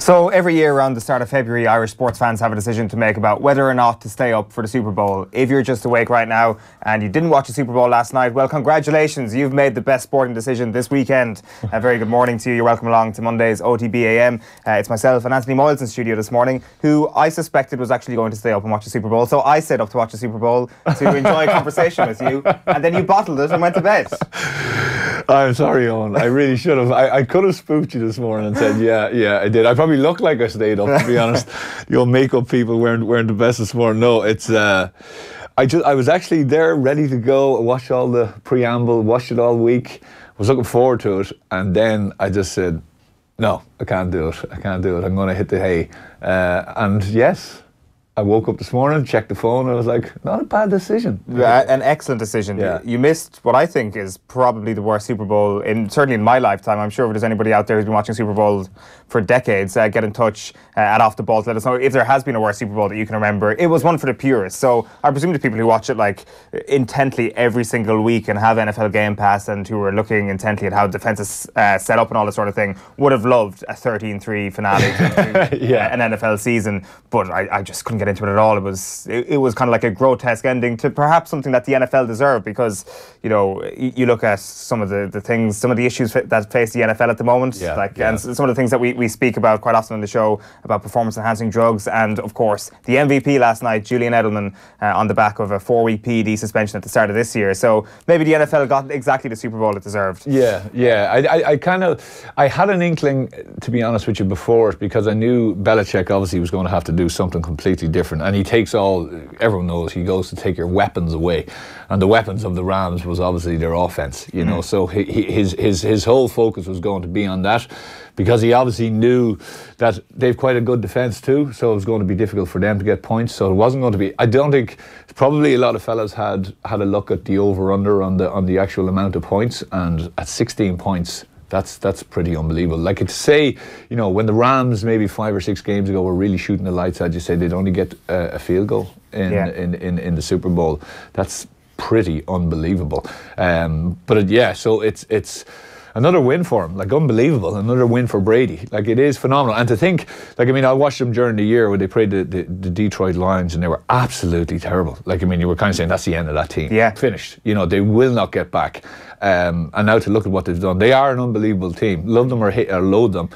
So every year around the start of February, Irish sports fans have a decision to make about whether or not to stay up for the Super Bowl. If you're just awake right now and you didn't watch the Super Bowl last night, well, congratulations, you've made the best sporting decision this weekend. A very good morning to you. You're welcome along to Monday's OTB AM. It's myself and Anthony Moyles in studio this morning, who I suspected was actually going to stay up and watch the Super Bowl. So I stayed up to watch the Super Bowl to enjoy a conversation with you, and then you bottled it and went to bed. I'm sorry, Eoin. I really should have. I could have spooked you this morning and said, yeah, I did. I probably looked like I stayed up, to be honest. Your makeup people weren't the best this morning. No, it's. I was actually there, ready to go. I watched all the preamble, watched it all week. Was looking forward to it, and then I just said, no, I can't do it. I'm going to hit the hay. And yes, I woke up this morning, checked the phone, and I was like, not a bad decision. An excellent decision. Yeah. You missed what I think is probably the worst Super Bowl, certainly in my lifetime. I'm sure if there's anybody out there who's been watching Super Bowl for decades, get in touch at Off the Ball to let us know if there has been a worse Super Bowl that you can remember. It was one for the purists. So I presume the people who watch it like intently every single week and have NFL Game Pass and who are looking intently at how defense is set up and all this sort of thing would have loved a 13-3 finale to an NFL season. But I just couldn't get into it at all. It was kind of like a grotesque ending to perhaps something that the NFL deserved, because you look at some of the things, some of the issues that face the NFL at the moment, and some of the things that we speak about quite often on the show about performance enhancing drugs, and of course the MVP last night, Julian Edelman, on the back of a 4-week PED suspension at the start of this year. So maybe the NFL got exactly the Super Bowl it deserved. I had an inkling, to be honest with you, before it, because I knew Belichick obviously was going to have to do something completely different, and he takes everyone knows he goes to take your weapons away, and the weapons of the Rams was obviously their offense, so his whole focus was going to be on that, because he obviously knew that they've quite a good defence too, so it was going to be difficult for them to get points. So it wasn't going to be, I don't think, probably a lot of fellas had a look at the over-under on the actual amount of points, and at 16 points, that's pretty unbelievable. Like, to say, when the Rams maybe 5 or 6 games ago were really shooting the lights out, you say they'd only get a field goal in the Super Bowl. That's pretty unbelievable. So it's another win for him, like unbelievable. Another win for Brady. Like, it is phenomenal. And to think, I watched them during the year when they played the Detroit Lions, and they were absolutely terrible. You were kind of saying that's the end of that team. Yeah. Finished. They will not get back. And now to look at what they've done, they are an unbelievable team. Love them or loathe them.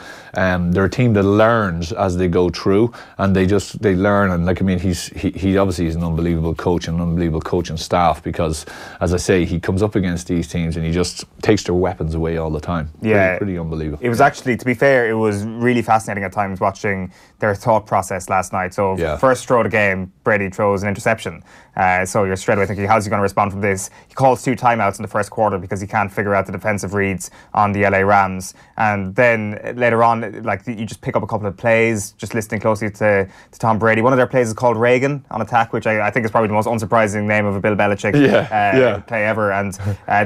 They're a team that learns as they go through, and they learn. And he obviously is an unbelievable coach and an unbelievable coaching staff, because, as I say, he comes up against these teams and he just takes their weapons away all the time. Pretty unbelievable. It was actually, to be fair, it was really fascinating at times watching their thought process last night. So first throw of the game, Brady throws an interception. So you're straight away thinking, how's he going to respond from this? He calls 2 timeouts in the first quarter because he can't figure out the defensive reads on the LA Rams. And then later on, you just pick up a couple of plays, just listening closely to Tom Brady. One of their plays is called Reagan on attack, which I think is probably the most unsurprising name of a Bill Belichick play ever. And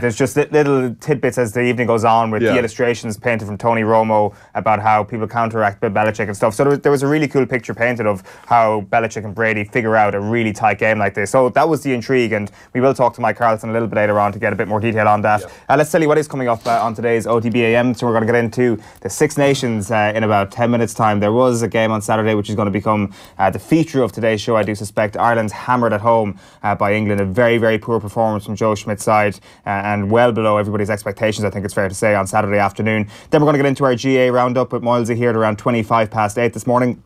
there's just little tidbits as the evening goes on with the illustrations painted from Tony Romo about how people counteract Bill Belichick and stuff. So there was a really cool picture painted of how Belichick and Brady figure out a really tight game like this. So that was the intrigue, and we will talk to Mike Carlson a little bit later on to get a bit more detail on that. Let's tell you what is coming up on today's OTB AM. So we're going to get into the Six Nations in about 10 minutes' time. There was a game on Saturday which is going to become the feature of today's show, I do suspect. Ireland's hammered at home by England. A very, very poor performance from Joe Schmidt's side, and well below everybody's expectations, I think it's fair to say, on Saturday afternoon. Then we're going to get into our GAA roundup with Moyles here at around 8:25 this morning.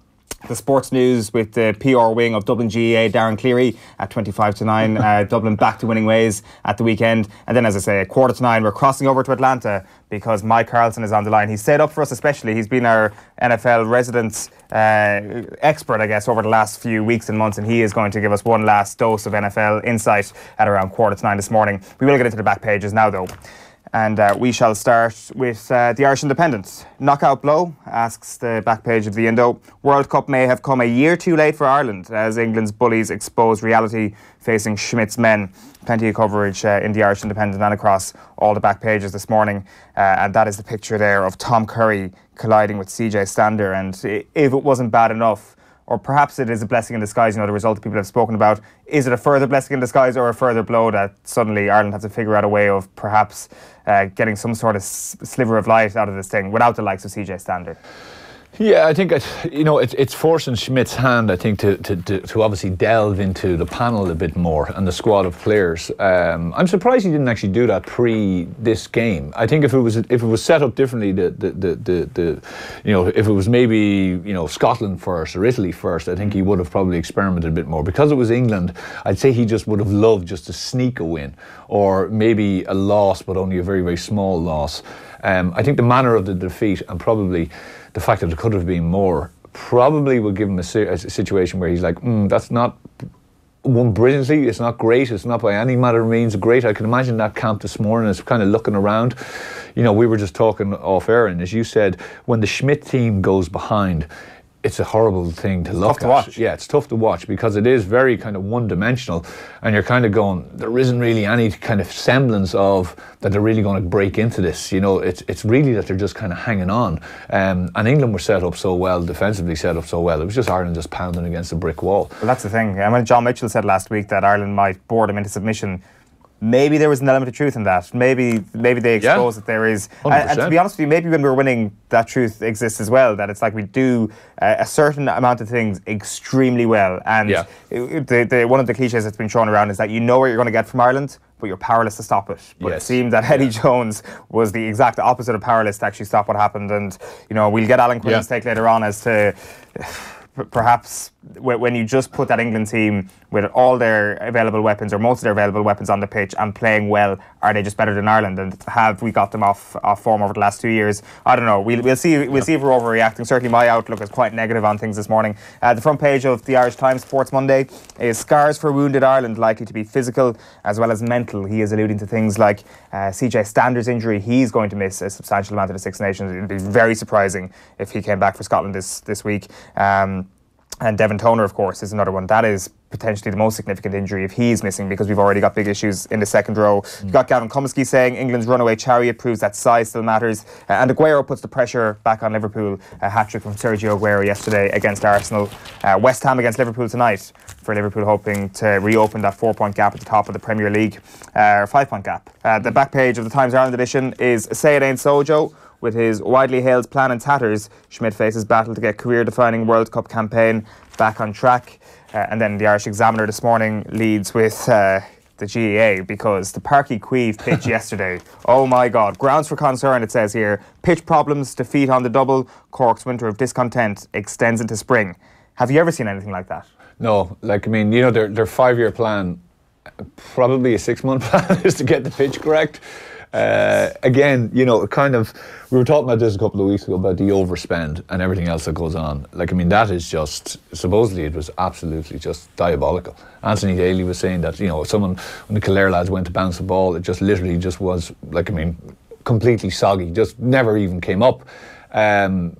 The sports news with the PR wing of Dublin GAA, Darren Cleary, at 8:25. Dublin back to winning ways at the weekend. And then, as I say, at 8:45, we're crossing over to Atlanta because Mike Carlson is on the line. He's stayed up for us especially. He's been our NFL resident expert, I guess, over the last few weeks and months, and he is going to give us one last dose of NFL insight at around 8:45 this morning. We will get into the back pages now, though. And we shall start with the Irish Independent. Knockout blow, asks the back page of the Indo. World Cup may have come a year too late for Ireland as England's bullies expose reality facing Schmidt's men. Plenty of coverage in the Irish Independent and across all the back pages this morning. And that is the picture there of Tom Curry colliding with CJ Stander. And if it wasn't bad enough, or perhaps it is a blessing in disguise, the result that people have spoken about. Is it a further blessing in disguise or a further blow that suddenly Ireland has to figure out a way of perhaps getting some sort of sliver of light out of this thing without the likes of CJ Stander? Yeah, I think it's forcing Schmidt's hand, I think, to obviously delve into the panel a bit more and the squad of players. I'm surprised he didn't actually do that pre this game. I think if it was set up differently, if it was maybe Scotland first or Italy first, I think he would have probably experimented a bit more. Because it was England, I'd say he just would have loved just to sneak a win, or maybe a loss, but only a very, very small loss. I think the manner of the defeat and probably the fact that it could have been more probably would give him a situation where he's like, that's not won brilliantly, it's not great, it's not by any manner of means great. I can imagine that camp this morning is kind of looking around. We were just talking off air, and as you said, when the Schmidt team goes behind, it's a horrible thing to look at. Tough to watch. Yeah, it's tough to watch because it is very kind of one-dimensional, and you're kind of going, there isn't really any kind of semblance of that they're really going to break into this. It's really that they're just kind of hanging on. And England were set up so well, defensively set up so well. It was just Ireland just pounding against a brick wall. Well, that's the thing. And when John Mitchell said last week that Ireland might bore them into submission, maybe there was an element of truth in that. Maybe they expose that there is. And to be honest with you, maybe when we're winning, that truth exists as well. That it's like we do a certain amount of things extremely well. And one of the cliches that's been thrown around is that you know what you're going to get from Ireland, but you're powerless to stop it. But it seemed that Eddie Jones was the exact opposite of powerless to actually stop what happened. And we'll get Alan Quinlan's take later on as to perhaps when you just put that England team with all their available weapons, or most of their available weapons on the pitch, and playing well, are they just better than Ireland? And have we got them off form over the last 2 years? I don't know. We'll see if we're overreacting. Certainly my outlook is quite negative on things this morning. The front page of the Irish Times Sports Monday is scars for wounded Ireland likely to be physical as well as mental. He is alluding to things like CJ Stander's injury. He's going to miss a substantial amount of the Six Nations. It would be very surprising if he came back for Scotland this week. And Devon Toner, of course, is another one. That is potentially the most significant injury if he's missing, because we've already got big issues in the second row. You've got Gavin Cummiskey saying England's runaway chariot proves that size still matters. And Aguero puts the pressure back on Liverpool. A hat-trick from Sergio Aguero yesterday against Arsenal. West Ham against Liverpool tonight, for Liverpool hoping to reopen that 4-point gap at the top of the Premier League, or 5-point gap. The back page of the Times Ireland edition is Say It Ain't Sojo. With his widely hailed plan in tatters, Schmidt faces battle to get career-defining World Cup campaign back on track. And then the Irish Examiner this morning leads with the GAA, because the Páirc Uí Chaoimh pitch yesterday, oh my God, grounds for concern, it says here. Pitch problems, defeat on the double, Cork's winter of discontent extends into spring. Have you ever seen anything like that? No, their 5-year plan, probably a 6-month plan, is to get the pitch correct. Again, we were talking about this a couple of weeks ago about the overspend and everything else that goes on. That is just, supposedly it was absolutely just diabolical. Anthony Daly was saying that, when the Kildare lads went to bounce the ball, it just literally just was, completely soggy, just never even came up.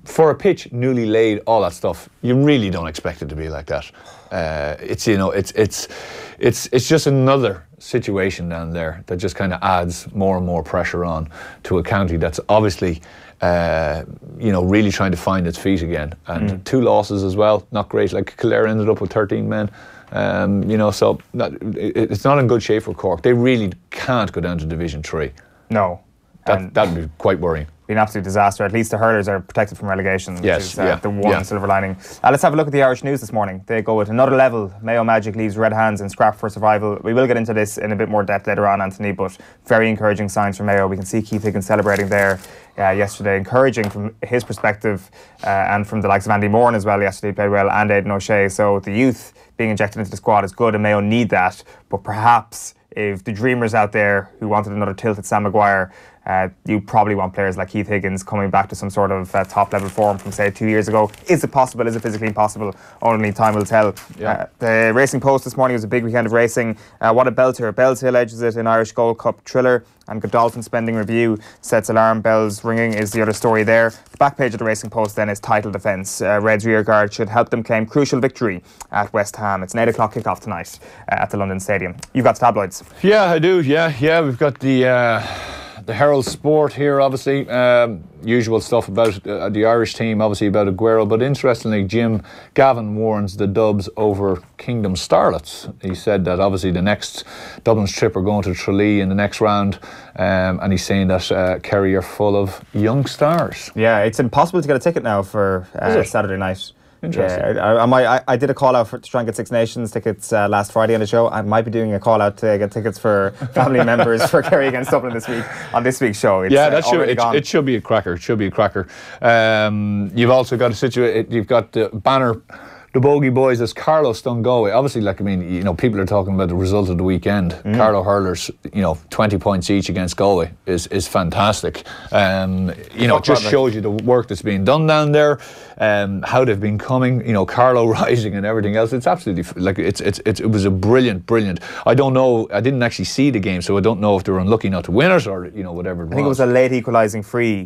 For a pitch newly laid, all that stuff, you really don't expect it to be like that. It's just another situation down there that just kind of adds more and more pressure on to a county that's obviously really trying to find its feet again. And 2 losses as well, not great. Kildare ended up with 13 men. So it's not in good shape for Cork. They really can't go down to Division 3. No. That'd be quite worrying. Be an absolute disaster. At least the hurlers are protected from relegation, which is the one silver lining. Let's have a look at the Irish news this morning. They go at another level. Mayo Magic leaves red hands and scrap for survival. We will get into this in a bit more depth later on, Anthony, but very encouraging signs for Mayo. We can see Keith Higgins celebrating there yesterday, encouraging from his perspective, and from the likes of Andy Moran as well. Yesterday he played well, and Aidan O'Shea. So the youth being injected into the squad is good, and Mayo need that. But perhaps if the dreamers out there who wanted another tilt at Sam Maguire, you probably want players like Keith Higgins coming back to some sort of top-level form from, say, 2 years ago. Is it possible? Is it physically impossible? Only time will tell. The Racing Post this morning was a big weekend of racing. What a belter. Bellshill edges it in Irish Gold Cup Thriller, and Godolphin spending review sets alarm bells ringing is the other story there. The back page of the Racing Post then is title defence. Reds rearguard should help them claim crucial victory at West Ham. It's an 8 o'clock kickoff tonight at the London Stadium. You've got the tabloids. Yeah, I do. Yeah. We've got the the Herald Sport here, obviously. Usual stuff about the Irish team, obviously about Aguero. But interestingly, Gavin warns the Dubs over Kingdom Starlets. He said that obviously the next Dublin's trip are going to Tralee in the next round. And he's saying that Kerry are full of young stars. Yeah, it's impossible to get a ticket now for Saturday night. Interesting. Yeah, I did a call out to try and get Six-Nations tickets last Friday on the show. I might be doing a call out to get tickets for family members for Kerry against Dublin this week on this week's show. It's, it should be a cracker. It should be a cracker. You've also got a situation. You've got the banner. The bogey boys as Carlo stung Galway. Obviously, people are talking about the result of the weekend. Carlo hurlers, 20 points each against Galway is fantastic. It just shows you the work that's being done down there, how they've been coming. Carlo rising and everything else. It's absolutely it was a brilliant. I don't know. I didn't actually see the game, so I don't know if they were unlucky not to win it or whatever. I think it was a late equalising free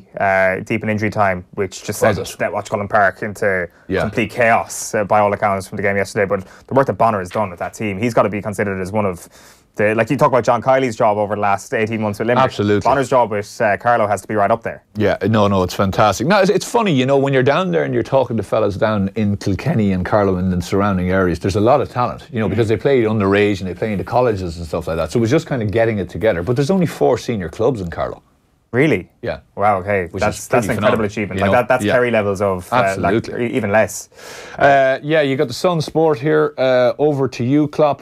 deep in injury time, which just sent Watchcullen Park into complete chaos. By all accounts from the game yesterday, but the work that Bonner has done with that team, he's got to be considered as one of the, like you talk about John Kiley's job over the last 18 months with Limerick. Absolutely. Bonner's job with Carlo has to be right up there. Yeah, no, it's fantastic. No, it's funny, when you're down there and you're talking to fellas down in Kilkenny and Carlo and the surrounding areas, there's a lot of talent, because they play underage and they play in the colleges and stuff like that. So it was just kind of getting it together. But there's only 4 senior clubs in Carlo. Really? Yeah. Wow, okay. That's an incredible achievement. That's Kerry levels of even less. You got the Sun Sport here. Over to you, Klopp.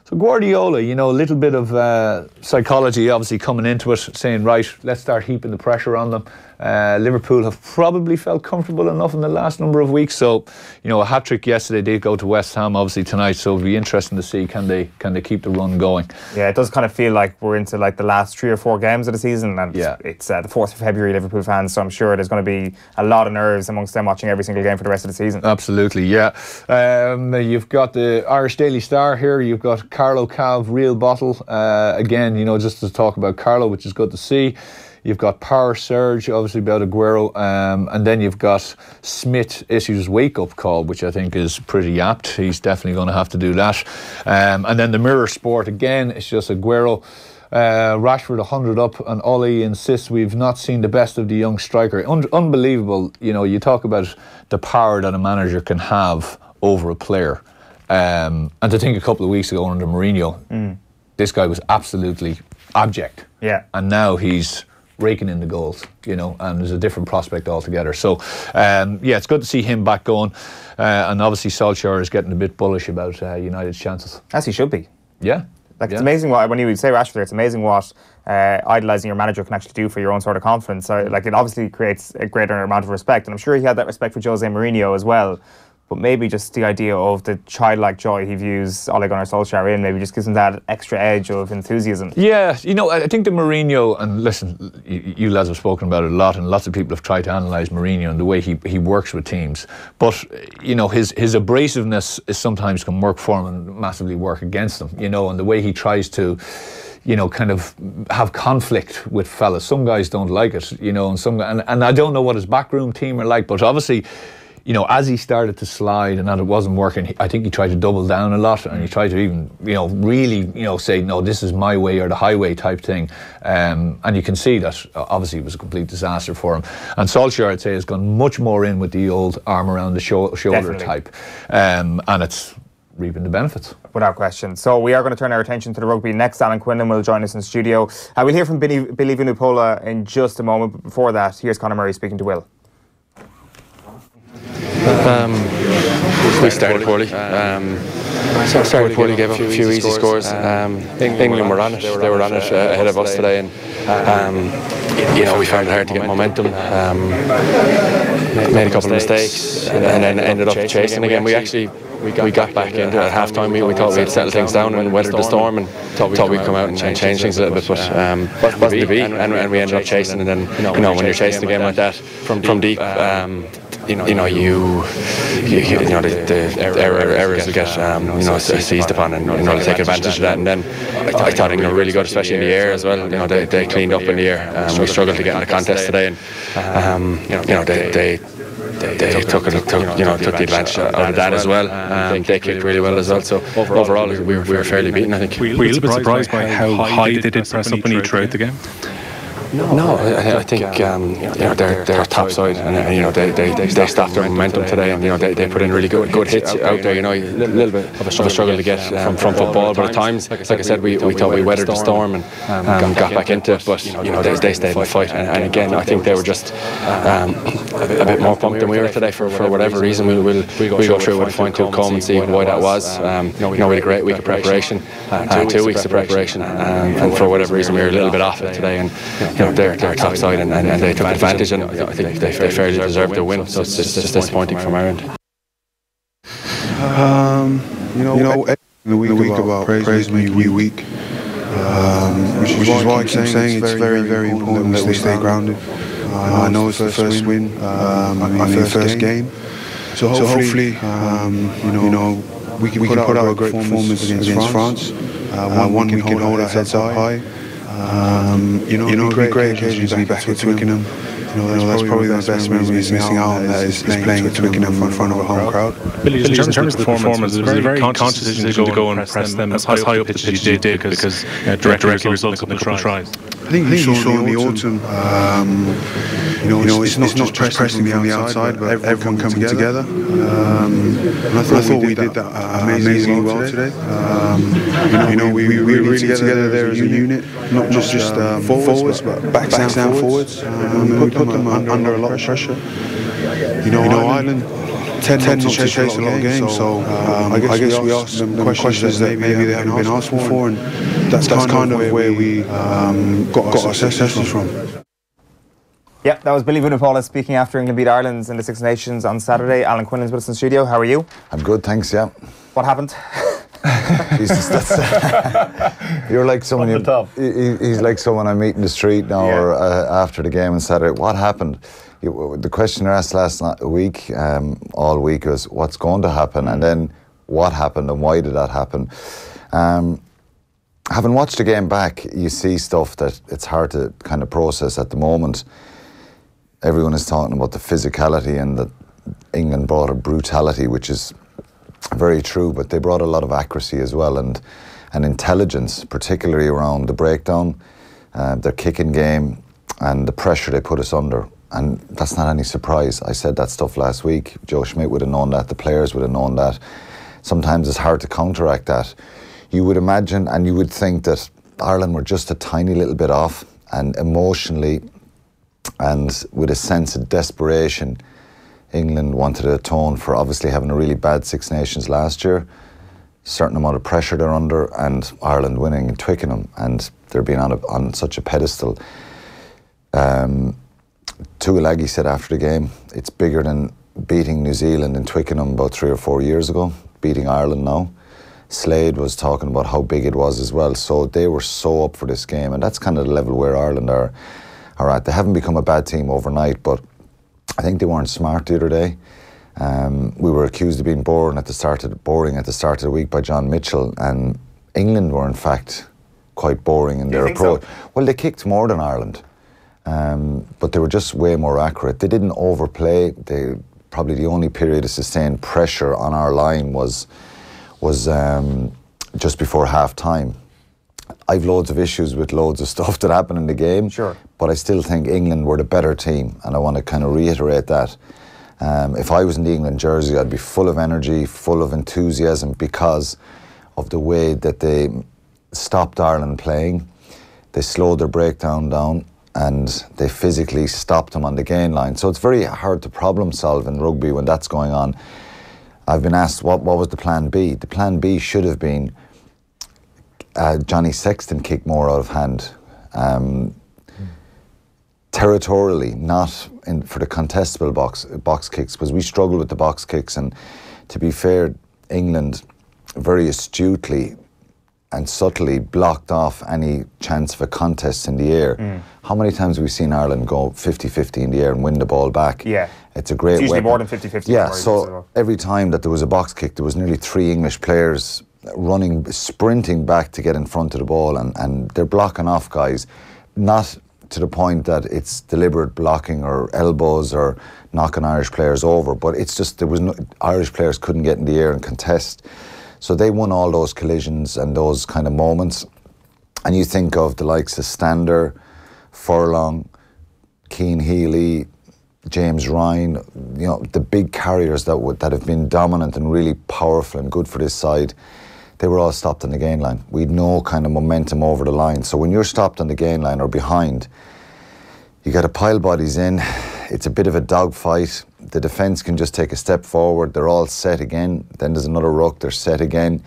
So Guardiola, a little bit of psychology obviously coming into it, saying, right, let's start heaping the pressure on them. Liverpool have probably felt comfortable enough in the last number of weeks. So, a hat-trick yesterday, they go to West Ham obviously tonight, so it'll be interesting to see can they keep the run going. Yeah, it does kind of feel like we're into the last 3 or 4 games of the season, and it's the 4th of February, Liverpool fans, so I'm sure there's going to be a lot of nerves amongst them watching every single game for the rest of the season. Absolutely, yeah. You've got the Irish Daily Star here, you've got Carlo Cav, Real Bottle, again, just to talk about Carlo, which is good to see. You've got Power Surge, obviously about Aguero, and then you've got Schmidt issues wake-up call, which I think is pretty apt. He's definitely going to have to do that. And then the Mirror Sport, again, it's just Aguero. Rashford 100 up, and Ollie insists we've not seen the best of the young striker. Unbelievable, you talk about the power that a manager can have over a player. And to think a couple of weeks ago under Mourinho, this guy was absolutely abject. Yeah. And now he's raking in the goals, and there's a different prospect altogether. So, it's good to see him back going. And obviously Solskjaer is getting a bit bullish about United's chances. As he should be. Yeah. It's amazing when you say Rashford, it's amazing what idolising your manager can actually do for your own sort of confidence. It obviously creates a greater amount of respect. And I'm sure he had that respect for Jose Mourinho as well. But maybe just the idea of the childlike joy he views Ole Gunnar Solskjaer in maybe just gives him that extra edge of enthusiasm. Yeah, I think the Mourinho, and listen, you lads have spoken about it a lot, and lots of people have tried to analyse Mourinho and the way he works with teams. But, his abrasiveness is sometimes can work for him and massively work against him, and the way he tries to kind of have conflict with fellas. Some guys don't like it, and I don't know what his backroom team are like, but obviously, as he started to slide and that it wasn't working, I think he tried to double down a lot, and he tried to even, really, say, no, this is my way or the highway type thing. And you can see that obviously it was a complete disaster for him. And Solskjaer, I'd say, has gone much more in with the old arm around the shoulder Definitely. Type. And it's reaping the benefits. Without question. So we are going to turn our attention to the rugby next. Alan Quinlan will join us in studio. We'll hear from Billy Vunipola in just a moment. But before that, here's Conor Murray speaking to Will. We started poorly. Gave up a few easy scores. England were on it. They were on it ahead of us today, and we found it hard to get momentum. Made a couple of mistakes, and then ended up chasing again. We got back into it at half time. We thought we'd settle things down and weather the storm, and thought we'd come out and change things a little bit, but wasn't to be. And we ended up chasing, and then when you're chasing a game like that from deep. The errors will get seized upon, and they take advantage of that. And then I thought England were really good, especially in the air as well. They cleaned up in the air. We struggled to get in the contest today, and they took the advantage of that as well. They kicked really well as well. So overall, we were fairly beaten, I think. Were you a little bit surprised by how high they did press up on you throughout the game? No, I think they're top side, and you know they stopped their momentum today, and you know they put in really good hits out there. You know, a little bit of a struggle to get from football, but at times, like I said, we thought we weathered the storm and got back into it. But you know they stayed in the fight, and again I think they were just a bit more pumped than we were today for whatever reason. We'll go through with a fine-tooth comb and see why that was. You know, we had a great week of preparation, 2 weeks of preparation, and for whatever reason we were a little bit off it today, and you know they're top side, and they took advantage, and I think they fairly deserved the win. So it's just disappointing from our end. You know, the week about praise me week, which is why I keep saying it's very important that we stay grounded. I know it's the first win, my first game, so hopefully you know we can put out a great performance against France. One we can hold our heads up high. You know, it'd be great occasions to be back at Twickenham. You know, that's probably the best memory missing out on, that is playing at Twickenham in front of a home crowd. Billy, in terms of the performance, it was a very conscious decision to go and press them as high up the pitch as you did, because directly results in a couple of tries. I think you saw in the autumn, you know, it's not just pressing from the outside, but everyone coming together. And I thought we did that amazingly well today. You know, we really came together there as a unit, not just forwards, but backs and forwards. We put them under a lot of pressure. You know, Ireland tend not to chase a lot of games, so I guess we asked them questions that maybe they haven't been asked before, and that's kind of where we got our successes from. Yeah, that was Billy Vunipola speaking after England beat Ireland in the Six Nations on Saturday. Alan Quinlan's with us in the studio. How are you? I'm good, thanks, yeah. What happened? Jesus, you're like someone he's like someone I meet in the street now, or after the game on Saturday. What happened? The question I asked last week, all week, was what's going to happen, and then what happened and why did that happen? Having watched the game back, you see stuff that it's hard to kind of process at the moment. Everyone is talking about the physicality, and that England brought a brutality, which is very true, but they brought a lot of accuracy as well, and intelligence, particularly around the breakdown, their kicking game, and the pressure they put us under. And that's not any surprise. I said that stuff last week. Joe Schmidt would have known that. The players would have known that. Sometimes it's hard to counteract that. You would imagine, and you would think, that Ireland were just a tiny little bit off, and emotionally and with a sense of desperation, England wanted to atone for obviously having a really bad Six Nations last year, certain amount of pressure they're under, and Ireland winning in Twickenham, and they're being on such a pedestal. Tuilagi said after the game, it's bigger than beating New Zealand in Twickenham about 3 or 4 years ago, beating Ireland now. Slade was talking about how big it was as well, so they were so up for this game, and that's kind of the level where Ireland are at. They haven't become a bad team overnight, but I think they weren't smart the other day. We were accused of being boring at the start of the week by John Mitchell, and England were in fact quite boring in their approach. So? Well, they kicked more than Ireland, but they were just way more accurate. They didn't overplay. Probably the only period of sustained pressure on our line was just before half time. I've loads of issues with loads of stuff that happened in the game, sure, but I still think England were the better team, and I want to kind of reiterate that. If I was in the England jersey, I'd be full of energy, full of enthusiasm, because of the way that they stopped Ireland playing. They slowed their breakdown down, and they physically stopped them on the gain line. So it's very hard to problem solve in rugby when that's going on. I've been asked what was the plan B. The plan B should have been Johnny Sexton kicked more out of hand, territorially, not for the contestable box kicks, because we struggle with the box kicks. And to be fair, England very astutely and subtly blocked off any chance of a contest in the air. How many times have we seen Ireland go 50-50 in the air and win the ball back? Yeah, it's a great it's usually weapon. More than 50-50. Yeah, so every time that there was a box kick, there was nearly 3 English players sprinting back to get in front of the ball, and they're blocking off guys, not to the point that it's deliberate blocking or elbows or knocking Irish players over, but it's just Irish players couldn't get in the air and contest. So they won all those collisions and those kind of moments. And you think of the likes of Stander, Furlong, Keane Healy, James Ryan, you know, the big carriers that have been dominant and really powerful and good for this side, they were all stopped on the gain line. We had no kind of momentum over the line. So when you're stopped on the gain line or behind, you got to pile bodies in. It's a bit of a dogfight. The defence can just take a step forward. They're all set again. Then there's another ruck. They're set again.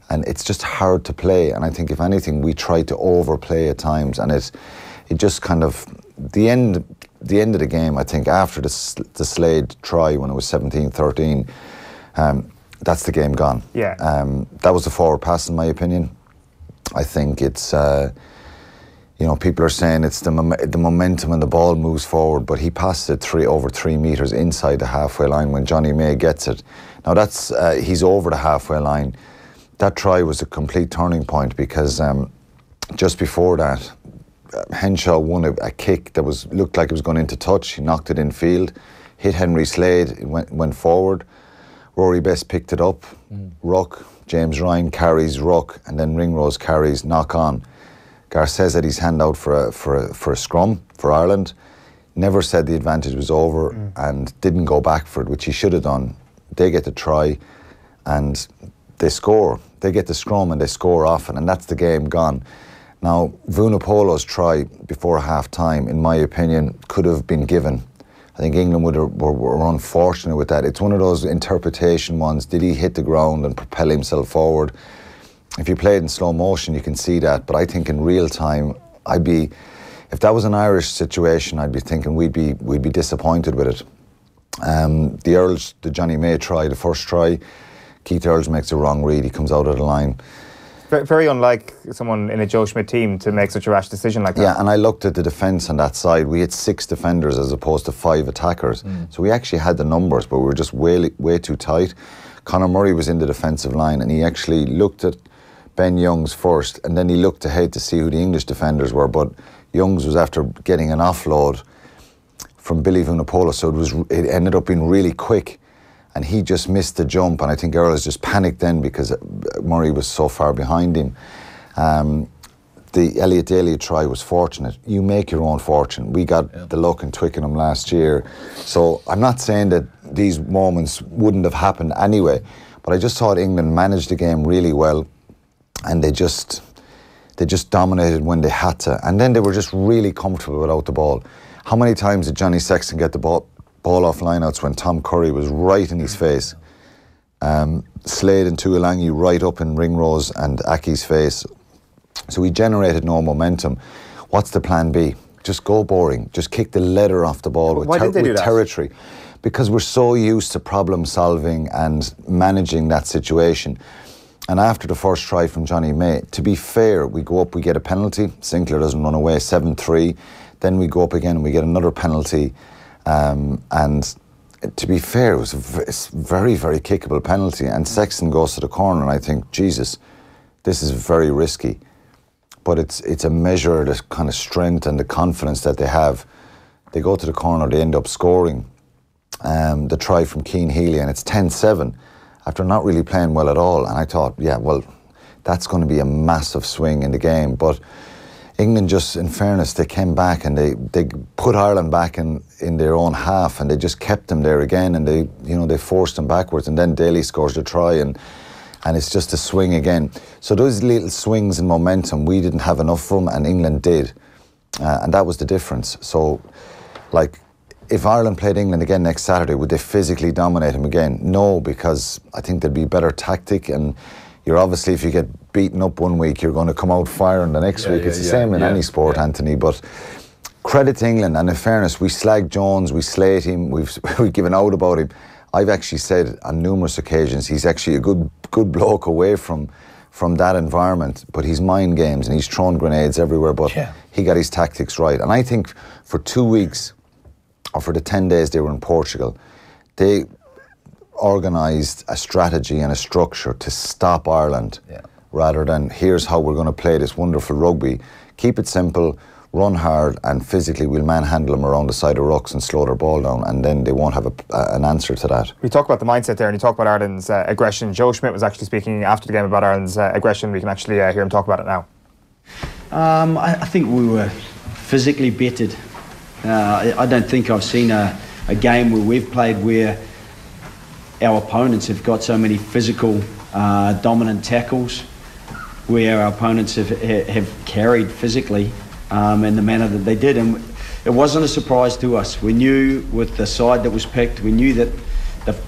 And it's just hard to play. And I think, if anything, we try to overplay at times. And it just kind of, the end of the game, I think, after the Slade try when it was 17-13, that's the game gone. Yeah. That was the forward pass, in my opinion. I think it's, you know, people are saying it's the momentum and the ball moves forward, but he passed it over 3 meters inside the halfway line when Johnny May gets it. Now that's, he's over the halfway line. That try was a complete turning point because just before that, Henshaw won a kick that looked like it was going into touch. He knocked it in field, hit Henry Slade, it went forward. Rory Best picked it up, ruck, James Ryan carries ruck, and then Ringrose carries knock on. Garces had his hand out for a scrum for Ireland, never said the advantage was over and didn't go back for it, which he should have done. They get the try and they score. They get the scrum and they score often, and that's the game gone. Now, Vunipolos' try before half-time, in my opinion, could have been given. I think England were unfortunate with that. It's one of those interpretation ones. Did he hit the ground and propel himself forward? If you play it in slow motion, you can see that. But I think in real time, if that was an Irish situation, I'd be thinking we'd be disappointed with it. The Earls, the Johnny May try, the first try, Keith Earls makes a wrong read. He comes out of the line. Very unlike someone in a Joe Schmidt team to make such a rash decision like that. Yeah, and I looked at the defence on that side. We had 6 defenders as opposed to 5 attackers. So we actually had the numbers, but we were just way too tight. Conor Murray was in the defensive line, and he actually looked at Ben Youngs first, and then he looked ahead to see who the English defenders were. But Youngs was after getting an offload from Billy Vunipolos, so it ended up being really quick. And he just missed the jump, and I think Earls just panicked then because Murray was so far behind him. The Elliot Daly try was fortunate. You make your own fortune. We got the luck in Twickenham last year. So I'm not saying that these moments wouldn't have happened anyway, but I just thought England managed the game really well, and they just dominated when they had to. And then they were just really comfortable without the ball. How many times did Johnny Sexton get the ball off lineouts when Tom Curry was right in his face? Slade and Tuolangi right up in Ringrose and Aki's face. So we generated no momentum. What's the plan B? Just go boring. Just kick the leather off the ball with territory. Because we're so used to problem solving and managing that situation. And after the first try from Johnny May, to be fair, we go up, we get a penalty. Sinclair doesn't run away, 7-3. Then we go up again and we get another penalty. And to be fair, it was a very, very kickable penalty, and Sexton goes to the corner, and I think, Jesus, this is very risky. But it's a measure of the kind of strength and the confidence that they have. They go to the corner, they end up scoring the try from Keane Healy, and it's 10-7 after not really playing well at all. And I thought, yeah, well, that's going to be a massive swing in the game. But England, just in fairness, they came back and they put Ireland back in their own half, and they just kept them there again, and they forced them backwards, and then Daly scores the try, and it's just a swing again. So those little swings in momentum, we didn't have enough of them, and England did, and that was the difference. So, like, if Ireland played England again next Saturday, would they physically dominate them again? No, because I think there'd be better tactic, and you're obviously, if you get beaten up one week, you're going to come out firing the next week. It's the same in any sport, Anthony. But credit to England, and in fairness, we slagged Jones, we slate him, we've given out about him. I've actually said on numerous occasions he's actually a good bloke away from that environment, but he's mind games and he's thrown grenades everywhere, but he got his tactics right. And I think for 2 weeks, or for the 10 days they were in Portugal, they organised a strategy and a structure to stop Ireland, rather than here's how we're going to play this wonderful rugby. Keep it simple, run hard, and physically we'll manhandle them around the side of rucks and slow their ball down, and then they won't have an answer to that. We talk about the mindset there, and you talk about Ireland's aggression. Joe Schmidt was actually speaking after the game about Ireland's aggression. We can actually hear him talk about it now. I think we were physically bettered. I don't think I've seen a game where we've played where our opponents have got so many physical, dominant tackles, where our opponents have carried physically in the manner that they did. And it wasn't a surprise to us. We knew with the side that was picked, we knew that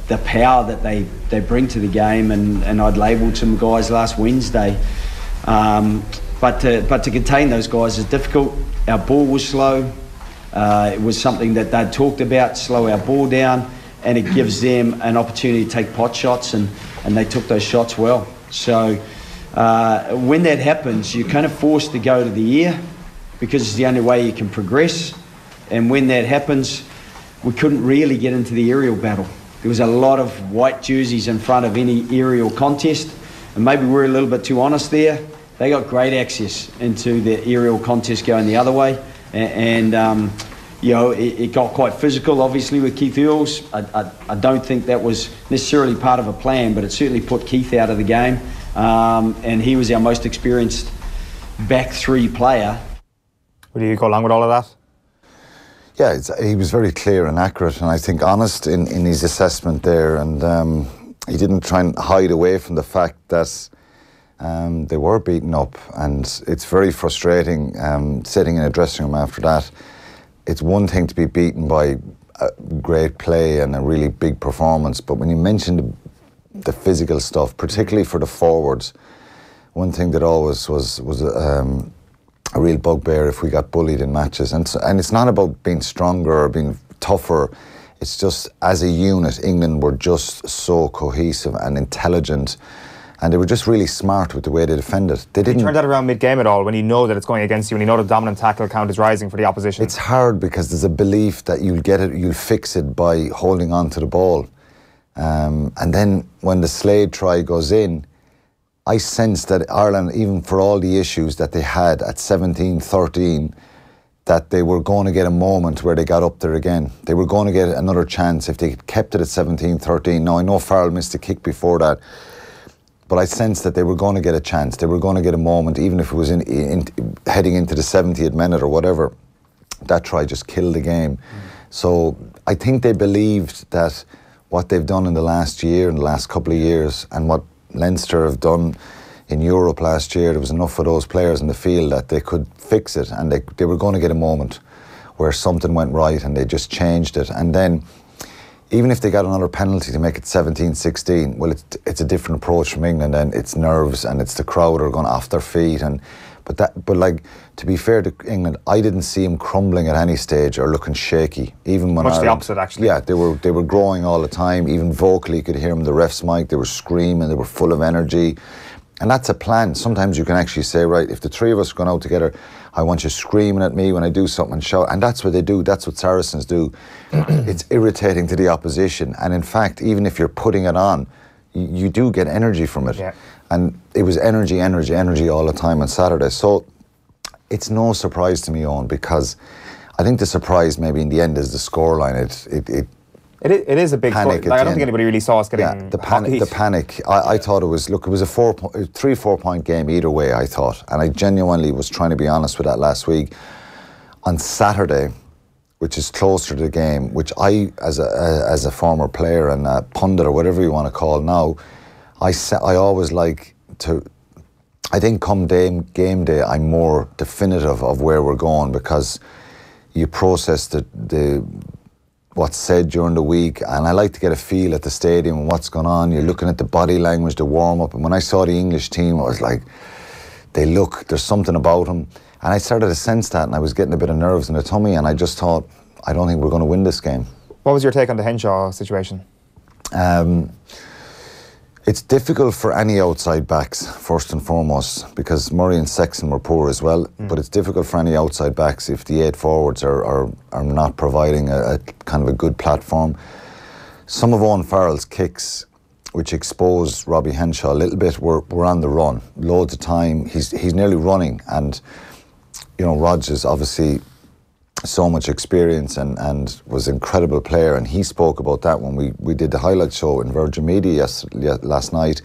the power that they bring to the game, and I'd labelled some guys last Wednesday. But to contain those guys is difficult. Our ball was slow. It was something that they'd talked about, slow our ball down, and it gives them an opportunity to take pot shots, and they took those shots well. So when that happens, you're kind of forced to go to the air because it's the only way you can progress. And when that happens, we couldn't really get into the aerial battle. There was a lot of white jerseys in front of any aerial contest, and maybe we're a little bit too honest there. They got great access into the aerial contest going the other way, and you know, it got quite physical, obviously, with Keith Earls. I don't think that was necessarily part of a plan, but it certainly put Keith out of the game, and he was our most experienced back three player. Would you go along with all of that? Yeah, he was very clear and accurate, and I think honest in his assessment there, and he didn't try and hide away from the fact that they were beaten up, and it's very frustrating sitting in a dressing room after that. It's one thing to be beaten by great play and a really big performance, but when you mentioned the physical stuff, particularly for the forwards, one thing that always was a real bugbear if we got bullied in matches, and it's not about being stronger or being tougher. It's just as a unit, England were just so cohesive and intelligent, and they were just really smart with the way they defended. They didn't turn that around mid-game at all when you know that it's going against you, when you know the dominant tackle count is rising for the opposition. It's hard because there's a belief that you'll get it, you'll fix it by holding on to the ball, and then when the Slade try goes in, I sensed that Ireland, even for all the issues that they had at 17-13, that they were going to get a moment where they got up there again. They were going to get another chance if they kept it at 17-13. Now, I know Farrell missed a kick before that, but I sensed that they were going to get a chance. They were going to get a moment, even if it was heading into the 70th minute or whatever. That try just killed the game. So I think they believed that what they've done in the last year, in the last couple of years, and what Leinster have done in Europe last year, there was enough of those players in the field that they could fix it, and they were going to get a moment where something went right and they just changed it. And then even if they got another penalty to make it 17-16, well, it's a different approach from England, and it's nerves and it's the crowd are going off their feet, but like, to be fair to England, I didn't see them crumbling at any stage or looking shaky. Even when much the opposite, actually. Yeah, they were growing all the time. Even vocally, you could hear them, the ref's mic. They were screaming. They were full of energy, and that's a plan. Sometimes you can actually say, right, if the three of us are going out together, I want you screaming at me when I do something and shout, and that's what they do. That's what Saracens do. It's irritating to the opposition, and in fact, even if you're putting it on, you do get energy from it. Yeah. And it was energy all the time on Saturday. So it's no surprise to me, Eoin, because I think the surprise maybe in the end is the scoreline. It is a big panic. Like, I don't think anybody really saw us getting the panic. I thought it was, look, it was a 3-4 point game either way, I thought. And I genuinely was trying to be honest with that last week. On Saturday, which is closer to the game, which I, as a former player and a pundit or whatever you want to call now, I always like to, I think come game day, I'm more definitive of where we're going, because you process what's said during the week, and I like to get a feel at the stadium and what's going on. You're looking at the body language, the warm-up, and when I saw the English team, I was like, there's something about them. And I started to sense that, and I was getting a bit of nerves in the tummy, and I just thought, I don't think we're going to win this game. What was your take on the Henshaw situation? It's difficult for any outside backs, first and foremost, because Murray and Sexton were poor as well, but it's difficult for any outside backs if the 8 forwards are not providing a kind of a good platform. Some of Owen Farrell's kicks, which exposed Robbie Henshaw a little bit, were on the run. Loads of time, he's nearly running, and you know, Rod's is obviously so much experience and was an incredible player, and he spoke about that when we did the highlight show in Virgin Media last night,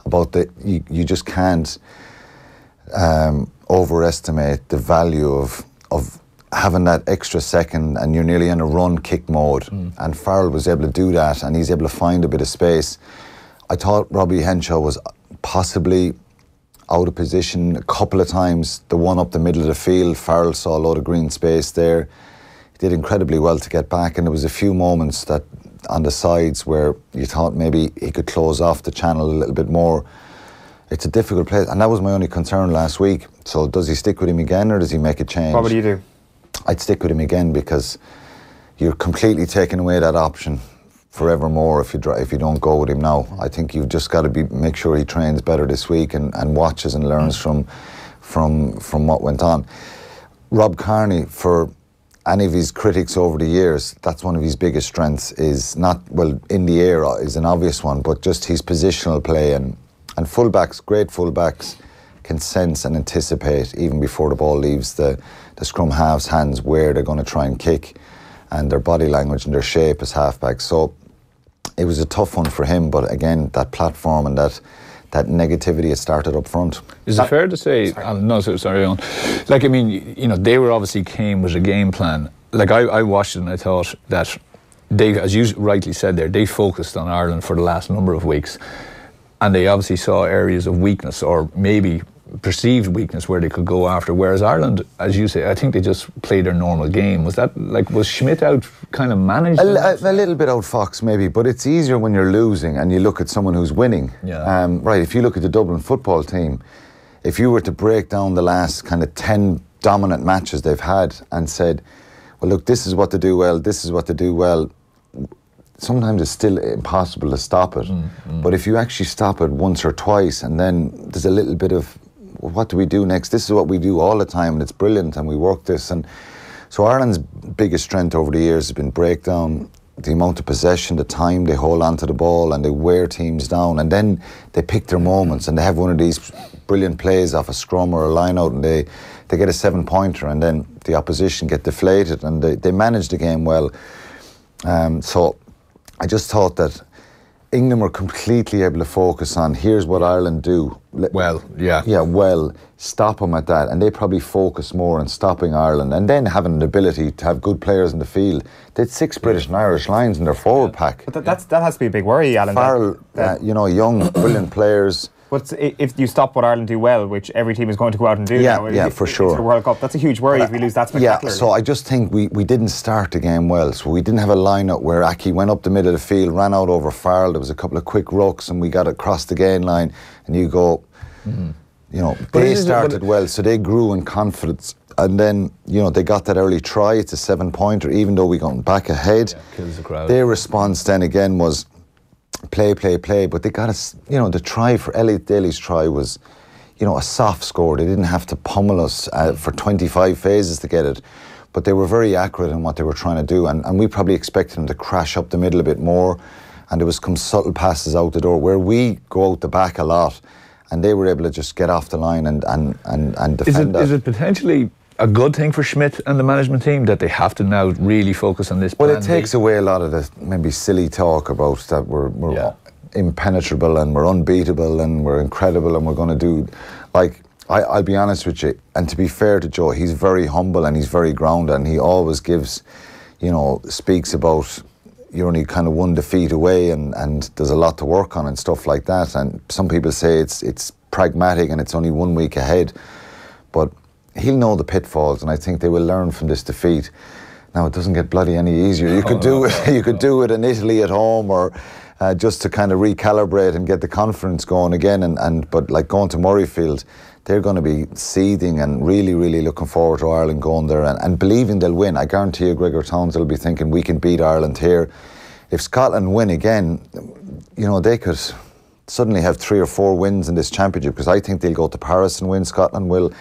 about you just can't overestimate the value of having that extra second and you're nearly in a run kick mode, and Farrell was able to do that, and he's able to find a bit of space. I thought Robbie Henshaw was possibly out of position a couple of times. The one up the middle of the field, Farrell saw a lot of green space there. He did incredibly well to get back, and there was a few moments that on the sides where you thought maybe he could close off the channel a little bit more. It's a difficult place, and that was my only concern last week. So does he stick with him again, or does he make a change? What would you do? I'd stick with him again, because you're completely taking away that option forevermore if you don't go with him now. I think you've just got to make sure he trains better this week and watches and learns from what went on. Rob Kearney, for any of his critics over the years, that's one of his biggest strengths, is not, well, in the air is an obvious one, but just his positional play, and fullbacks, great fullbacks, can sense and anticipate even before the ball leaves the scrum halves' hands where they're going to try and kick, and their body language and their shape as halfbacks. So it was a tough one for him, but again, that platform and that negativity had started up front. Is it fair to say, no, sorry, Eoin, like, I mean, you know, they were obviously came with a game plan. Like, I watched it and I thought that they, as you rightly said there, they focused on Ireland for the last number of weeks, and they obviously saw areas of weakness, or maybe perceived weakness, where they could go after, whereas Ireland, as you say, I think they just played their normal game. Was that, like, was Schmidt out kind of managed? A little bit out Fox maybe, but it's easier when you're losing and you look at someone who's winning. Yeah. Right, if you look at the Dublin football team, if you were to break down the last kind of 10 dominant matches they've had and said, well, look, this is what to do well, this is what to do well, sometimes it's still impossible to stop it. But if you actually stop it once or twice, and then there's a little bit of, well, what do we do next? This is what we do all the time, and it's brilliant, and we work this. And so Ireland's biggest strength over the years has been breakdown, the amount of possession, the time they hold onto the ball, and they wear teams down, and then they pick their moments, and they have one of these brilliant plays off a scrum or a line out, and they get a 7-pointer, and then the opposition get deflated, and they manage the game well. So I just thought that England were completely able to focus on, here's what Ireland do. Well, yeah. Yeah, well, stop them at that. And they probably focus more on stopping Ireland, and then having the ability to have good players in the field. They had 6 British and Irish lines in their forward pack. But that has to be a big worry, Alan. Farrell, you know, young, brilliant players. But if you stop what Ireland do well, which every team is going to go out and do now, for sure. It's the World Cup. That's a huge worry if we lose that spectacularly. Yeah, so I just think we didn't start the game well. So we didn't have a line-up where Aki went up the middle of the field, ran out over Farrell. There was a couple of quick rucks, and we got across the gain line. And you go, you know, they started well, so they grew in confidence. And then, you know, they got that early try. It's a 7-pointer, even though we got back ahead. Yeah, kills the crowd. Their response then again was play, but they got us, you know, the try for Elliot Daly's try was, you know, a soft score. They didn't have to pummel us for 25 phases to get it, but they were very accurate in what they were trying to do, and we probably expected them to crash up the middle a bit more, and there was some subtle passes out the door where we go out the back a lot, and they were able to just get off the line and defend that. Is it potentially a good thing for Schmidt and the management team that they have to now really focus on this plan? Well, it takes away a lot of the maybe silly talk about that we're impenetrable and we're unbeatable and we're incredible and we're going to do, like, I'll be honest with you, and to be fair to Joe, he's very humble and he's very grounded, and he always gives, you know, speaks about you're only kind of one defeat away and there's a lot to work on and stuff like that, and some people say it's pragmatic and it's only 1 week ahead, but he'll know the pitfalls, and I think they will learn from this defeat. Now, it doesn't get bloody any easier. You could do it in Italy at home, or just to kind of recalibrate and get the confidence going again. But like going to Murrayfield, they're going to be seething and really, really looking forward to Ireland going there and believing they'll win. I guarantee you, Gregor Townsend will be thinking we can beat Ireland here. If Scotland win again, you know, they could suddenly have 3 or 4 wins in this championship, because I think they'll go to Paris and win. Scotland will.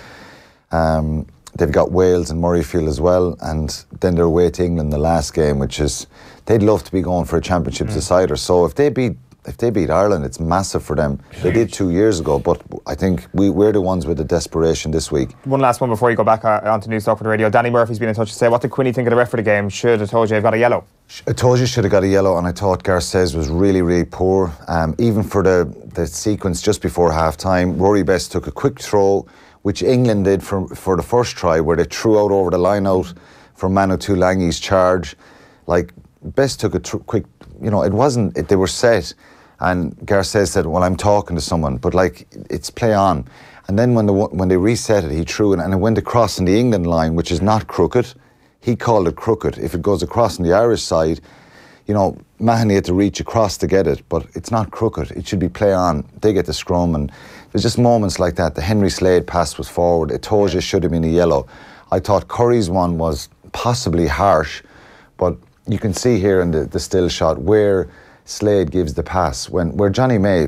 They've got Wales and Murrayfield as well, and then they're away to England the last game, which is, they'd love to be going for a championship decider. So if they beat Ireland, it's massive for them. They did 2 years ago, but I think we're the ones with the desperation this week. One last one before you go back onto News Talk for the radio. Danny Murphy's been in touch to say, what did Quinny think of the ref for the game? Should Itoje have got a yellow? Itoje should have got a yellow, and I thought Garcés was really, really poor. Even for the sequence just before half-time, Rory Best took a quick throw, which England did for the first try, where they threw out over the line out for Manu Tuilagi's charge. Like, Best took a quick, it wasn't, they were set, and Garcés said, well, I'm talking to someone, but like, it's play on. And then when they reset it, he threw it, and it went across in the England line, which is not crooked. He called it crooked. If it goes across on the Irish side, Mahoney had to reach across to get it, but it's not crooked. It should be play on. They get the scrum, and there's just moments like that. The Henry Slade pass was forward. Itoje should have been a yellow. I thought Curry's one was possibly harsh, but you can see here in the still shot where Slade gives the pass. Where Johnny May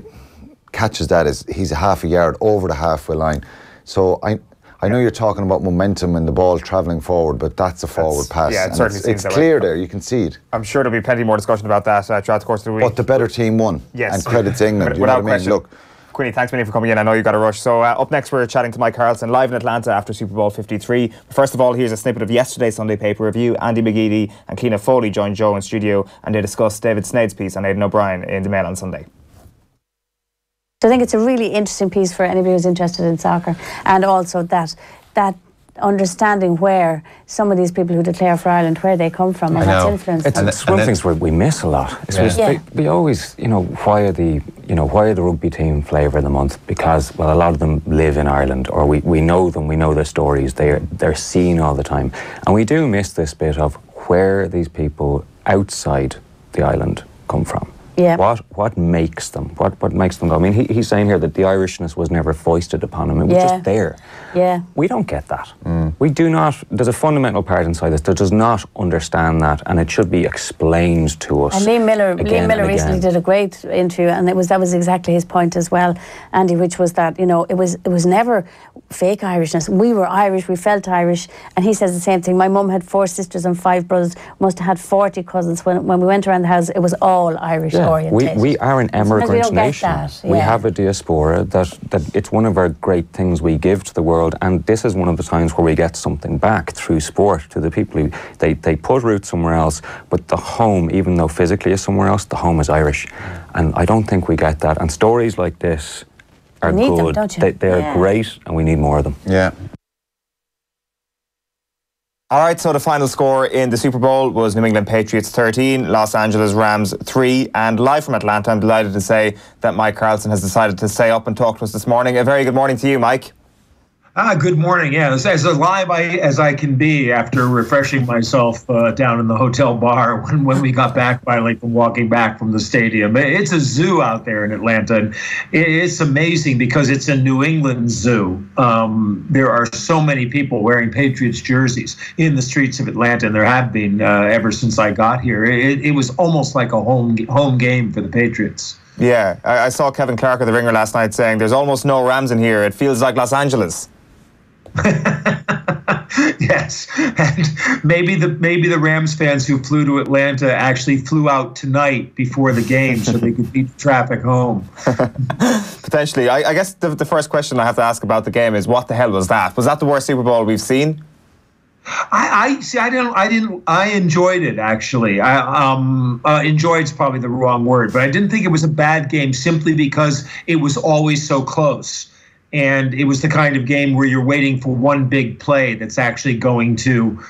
catches that, he's a half a yard over the halfway line. So I know you're talking about momentum and the ball travelling forward, but that's a forward pass. Yeah, it certainly seems it's clear there. You can see it. I'm sure there'll be plenty more discussion about that throughout the course of the week. But the better team won. Yes. And credit to England. You know what I mean? Look, Quinny, thanks many for coming in. I know you got a rush. So up next, we're chatting to Mike Carlson live in Atlanta after Super Bowl 53. First of all, here's a snippet of yesterday's Sunday paper review. Andy McGeady and Cliona Foley joined Joe in studio, and they discussed David Sneyd's piece on Aidan O'Brien in the Mail on Sunday. I think it's a really interesting piece for anybody who's interested in soccer, and also that understanding where some of these people who declare for Ireland, where they come from, and that's influenced them. It's one of the things where we miss a lot. We always, why are the rugby team flavour of the month? Because, well, a lot of them live in Ireland, or we know them, we know their stories, they're seen all the time. And we do miss this bit of where these people outside the island come from. Yeah. What makes them? What makes them go? I mean, he's saying here that the Irishness was never foisted upon him. It was just there. Yeah. We don't get that. We do not. There's a fundamental part inside this that does not understand that, and it should be explained to us. And Liam Miller recently did a great interview, and that was exactly his point as well, Andy, which was that it was never fake Irishness. We were Irish. We felt Irish, and he says the same thing. My mum had 4 sisters and 5 brothers. Must have had 40 cousins. When we went around the house, it was all Irish. Yeah. We are an emigrant nation. We have a diaspora that it's one of our great things we give to the world, and this is one of the times where we get something back through sport to the people who they put roots somewhere else, but the home, even though physically is somewhere else, the home is Irish, and I don't think we get that. And stories like this are good. They are great, and we need more of them. Yeah. All right, so the final score in the Super Bowl was New England Patriots 13, Los Angeles Rams 3, and live from Atlanta, I'm delighted to say that Mike Carlson has decided to stay up and talk to us this morning. A very good morning to you, Mike. Good morning. Yeah, as alive as I can be after refreshing myself down in the hotel bar when we got back finally from walking back from the stadium. It's a zoo out there in Atlanta, and it's amazing because it's a New England zoo. There are so many people wearing Patriots jerseys in the streets of Atlanta, and there have been ever since I got here. It was almost like a home game for the Patriots. Yeah, I saw Kevin Clark of The Ringer last night saying there's almost no Rams in here. It feels like Los Angeles. Yes, and maybe the Rams fans who flew to Atlanta actually flew out tonight before the game so they could beat the traffic home. Potentially. I guess the first question I have to ask about the game is, what the hell was that? Was that the worst Super Bowl we've seen? I enjoyed it, actually. Enjoyed's probably the wrong word, but I didn't think it was a bad game simply because it was always so close. And it was the kind of game where you're waiting for one big play that's actually going to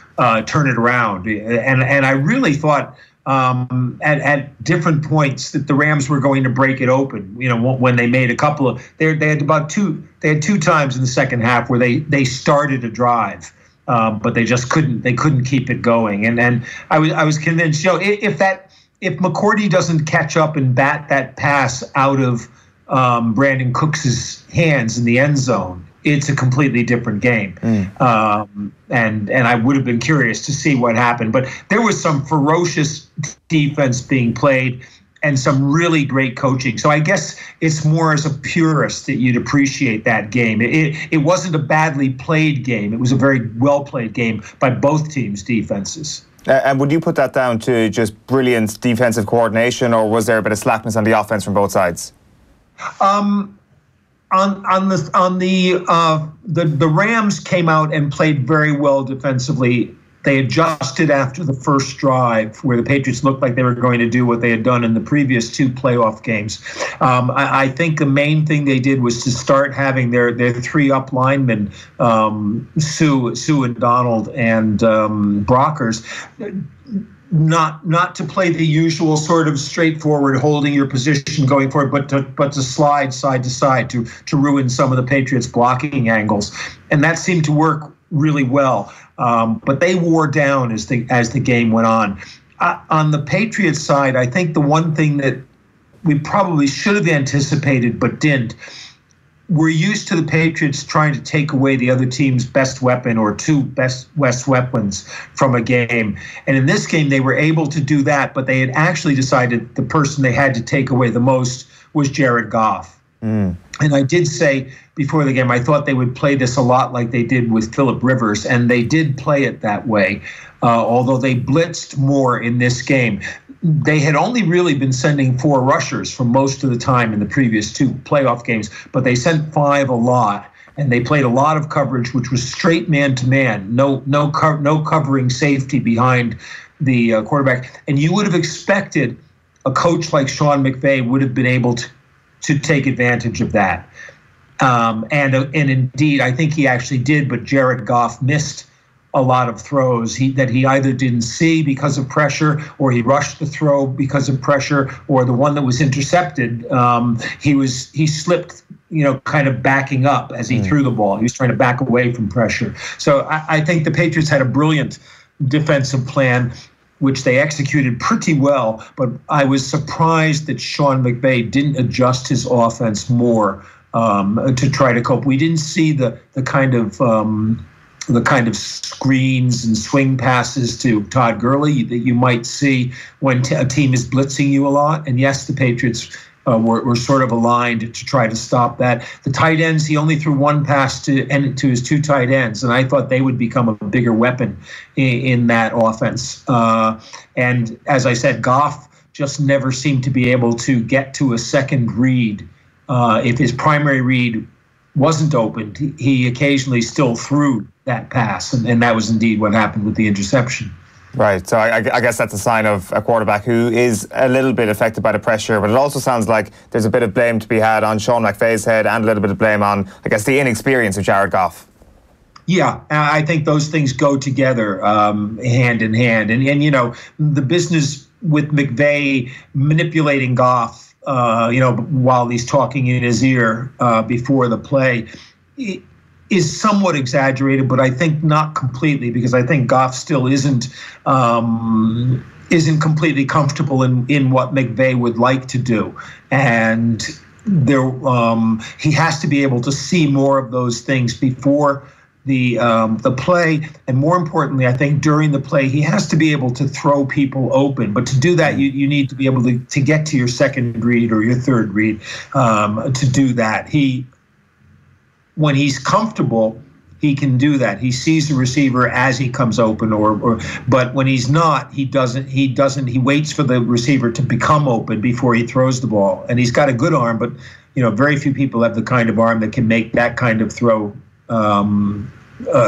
turn it around. And I really thought at different points that the Rams were going to break it open. When they made a couple of, they had two times in the second half where they started a drive, but they just couldn't keep it going. And I was convinced, if McCourty doesn't catch up and bat that pass out of Brandon Cooks' hands in the end zone, it's a completely different game. And I would have been curious to see what happened. But there was some ferocious defense being played and some really great coaching. So I guess it's more as a purist that you'd appreciate that game. It wasn't a badly played game. It was a very well-played game by both teams' defenses. And would you put that down to just brilliant defensive coordination, or was there a bit of slackness on the offense from both sides? The Rams came out and played very well defensively They adjusted after the first drive where the Patriots looked like they were going to do what they had done in the previous 2 playoff games. I think the main thing they did was to start having their 3 up linemen, Sue and Donald and Brockers, not to play the usual sort of straightforward holding your position going forward, but to slide side to side to ruin some of the Patriots' blocking angles, and that seemed to work really well. But they wore down as the game went on. On the Patriots side, I think the one thing that we probably should have anticipated but didn't, we're used to the Patriots trying to take away the other team's best weapon or 2 best weapons from a game. And in this game, they were able to do that, but they had actually decided the person they had to take away the most was Jared Goff. And I did say before the game, I thought they would play this a lot like they did with Phillip Rivers, and they did play it that way, although they blitzed more in this game. They had only really been sending 4 rushers for most of the time in the previous 2 playoff games, but they sent 5 a lot, and they played a lot of coverage, which was straight man-to-man, no covering safety behind the quarterback. And you would have expected a coach like Sean McVay would have been able to take advantage of that. And indeed, I think he actually did, but Jared Goff missed a lot of throws that he either didn't see because of pressure, or he rushed the throw because of pressure, or the one that was intercepted, he slipped, kind of backing up as he threw the ball. He was trying to back away from pressure. So I think the Patriots had a brilliant defensive plan, which they executed pretty well, but I was surprised that Sean McVay didn't adjust his offense more to try to cope. We didn't see the kind of screens and swing passes to Todd Gurley that you might see when a team is blitzing you a lot. And yes, the Patriots were sort of aligned to try to stop that. The tight ends, he only threw 1 pass to his 2 tight ends, and I thought they would become a bigger weapon in that offense. And as I said, Goff just never seemed to be able to get to a second read. If his primary read wasn't opened, he occasionally still threw that pass, and that was indeed what happened with the interception. Right, so I guess that's a sign of a quarterback who is a little bit affected by the pressure, but it also sounds like there's a bit of blame to be had on Sean McVay's head and a little bit of blame on, I guess, the inexperience of Jared Goff. Yeah, I think those things go together hand in hand. And the business with McVay manipulating Goff, while he's talking in his ear before the play, is somewhat exaggerated, but I think not completely, because I think Goff still isn't completely comfortable in what McVay would like to do, and he has to be able to see more of those things before the play, and more importantly, I think during the play, he has to be able to throw people open. But to do that, you need to be able to get to your second read or your third read to do that. When he's comfortable, he can do that. He sees the receiver as he comes open, but when he's not, he doesn't. He waits for the receiver to become open before he throws the ball. And he's got a good arm, but very few people have the kind of arm that can make that kind of throw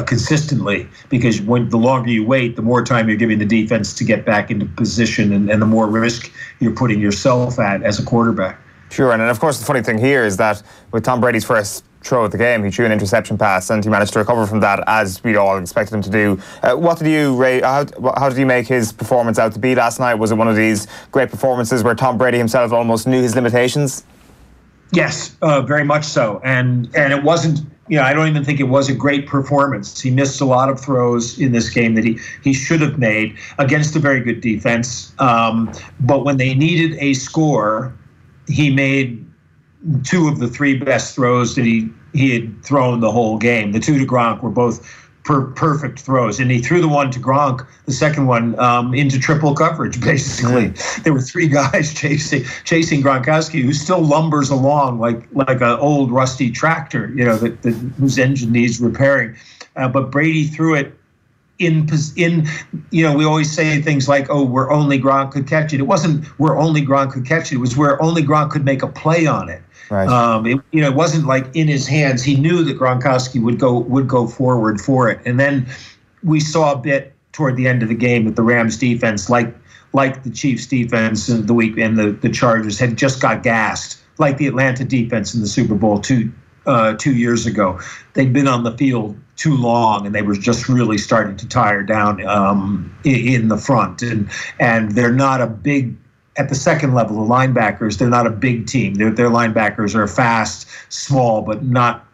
consistently, because the longer you wait, the more time you're giving the defense to get back into position, and the more risk you're putting yourself at as a quarterback. Sure, and of course the funny thing here is that with Tom Brady's first throw of the game, he threw an interception pass and he managed to recover from that, as we all expected him to do. What did you rate? How did you make his performance out to be last night? Was it one of these great performances where Tom Brady himself almost knew his limitations? Yes, very much so, and it wasn't. I don't even think it was a great performance. He missed a lot of throws in this game that he should have made against a very good defense. But when they needed a score, he made 2 of the 3 best throws that he had thrown the whole game. The 2 to Gronk were both perfect throws, and he threw the one to Gronk, the second one, into triple coverage, basically. There were 3 guys chasing Gronkowski, who still lumbers along like an old rusty tractor, whose engine needs repairing. But Brady threw it in, we always say things like, oh, where only Gronk could catch it. It wasn't where only Gronk could catch it. It was where only Gronk could make a play on it. Right. It wasn't like in his hands. He knew that Gronkowski would go forward for it. And then we saw a bit toward the end of the game that the Rams defense, like the Chiefs defense and the Chargers, had just got gassed, like the Atlanta defense in the Super Bowl 2 years ago. They'd been on the field too long, and they were just really starting to tire down in the front. And they're not a big, at the second level, the linebackers, they're not a big team. Their linebackers are fast, small, but not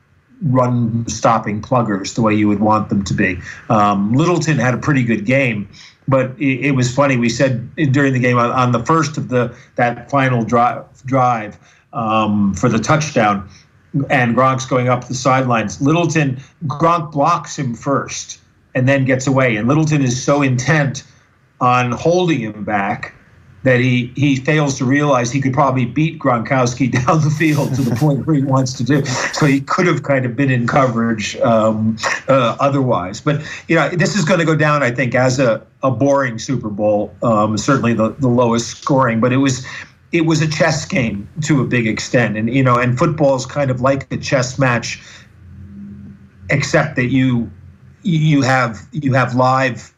run-stopping pluggers the way you would want them to be. Littleton had a pretty good game, but it was funny. We said during the game on the first of that final drive for the touchdown, and Gronk's going up the sidelines. Gronk blocks him first and then gets away. And Littleton is so intent on holding him back that he fails to realize he could probably beat Gronkowski down the field to the point where he wants to do. So he could have kind of been in coverage otherwise. But, this is going to go down, I think, as a boring Super Bowl, certainly the lowest scoring. But it was a chess game to a big extent. And football is kind of like a chess match, except that you have live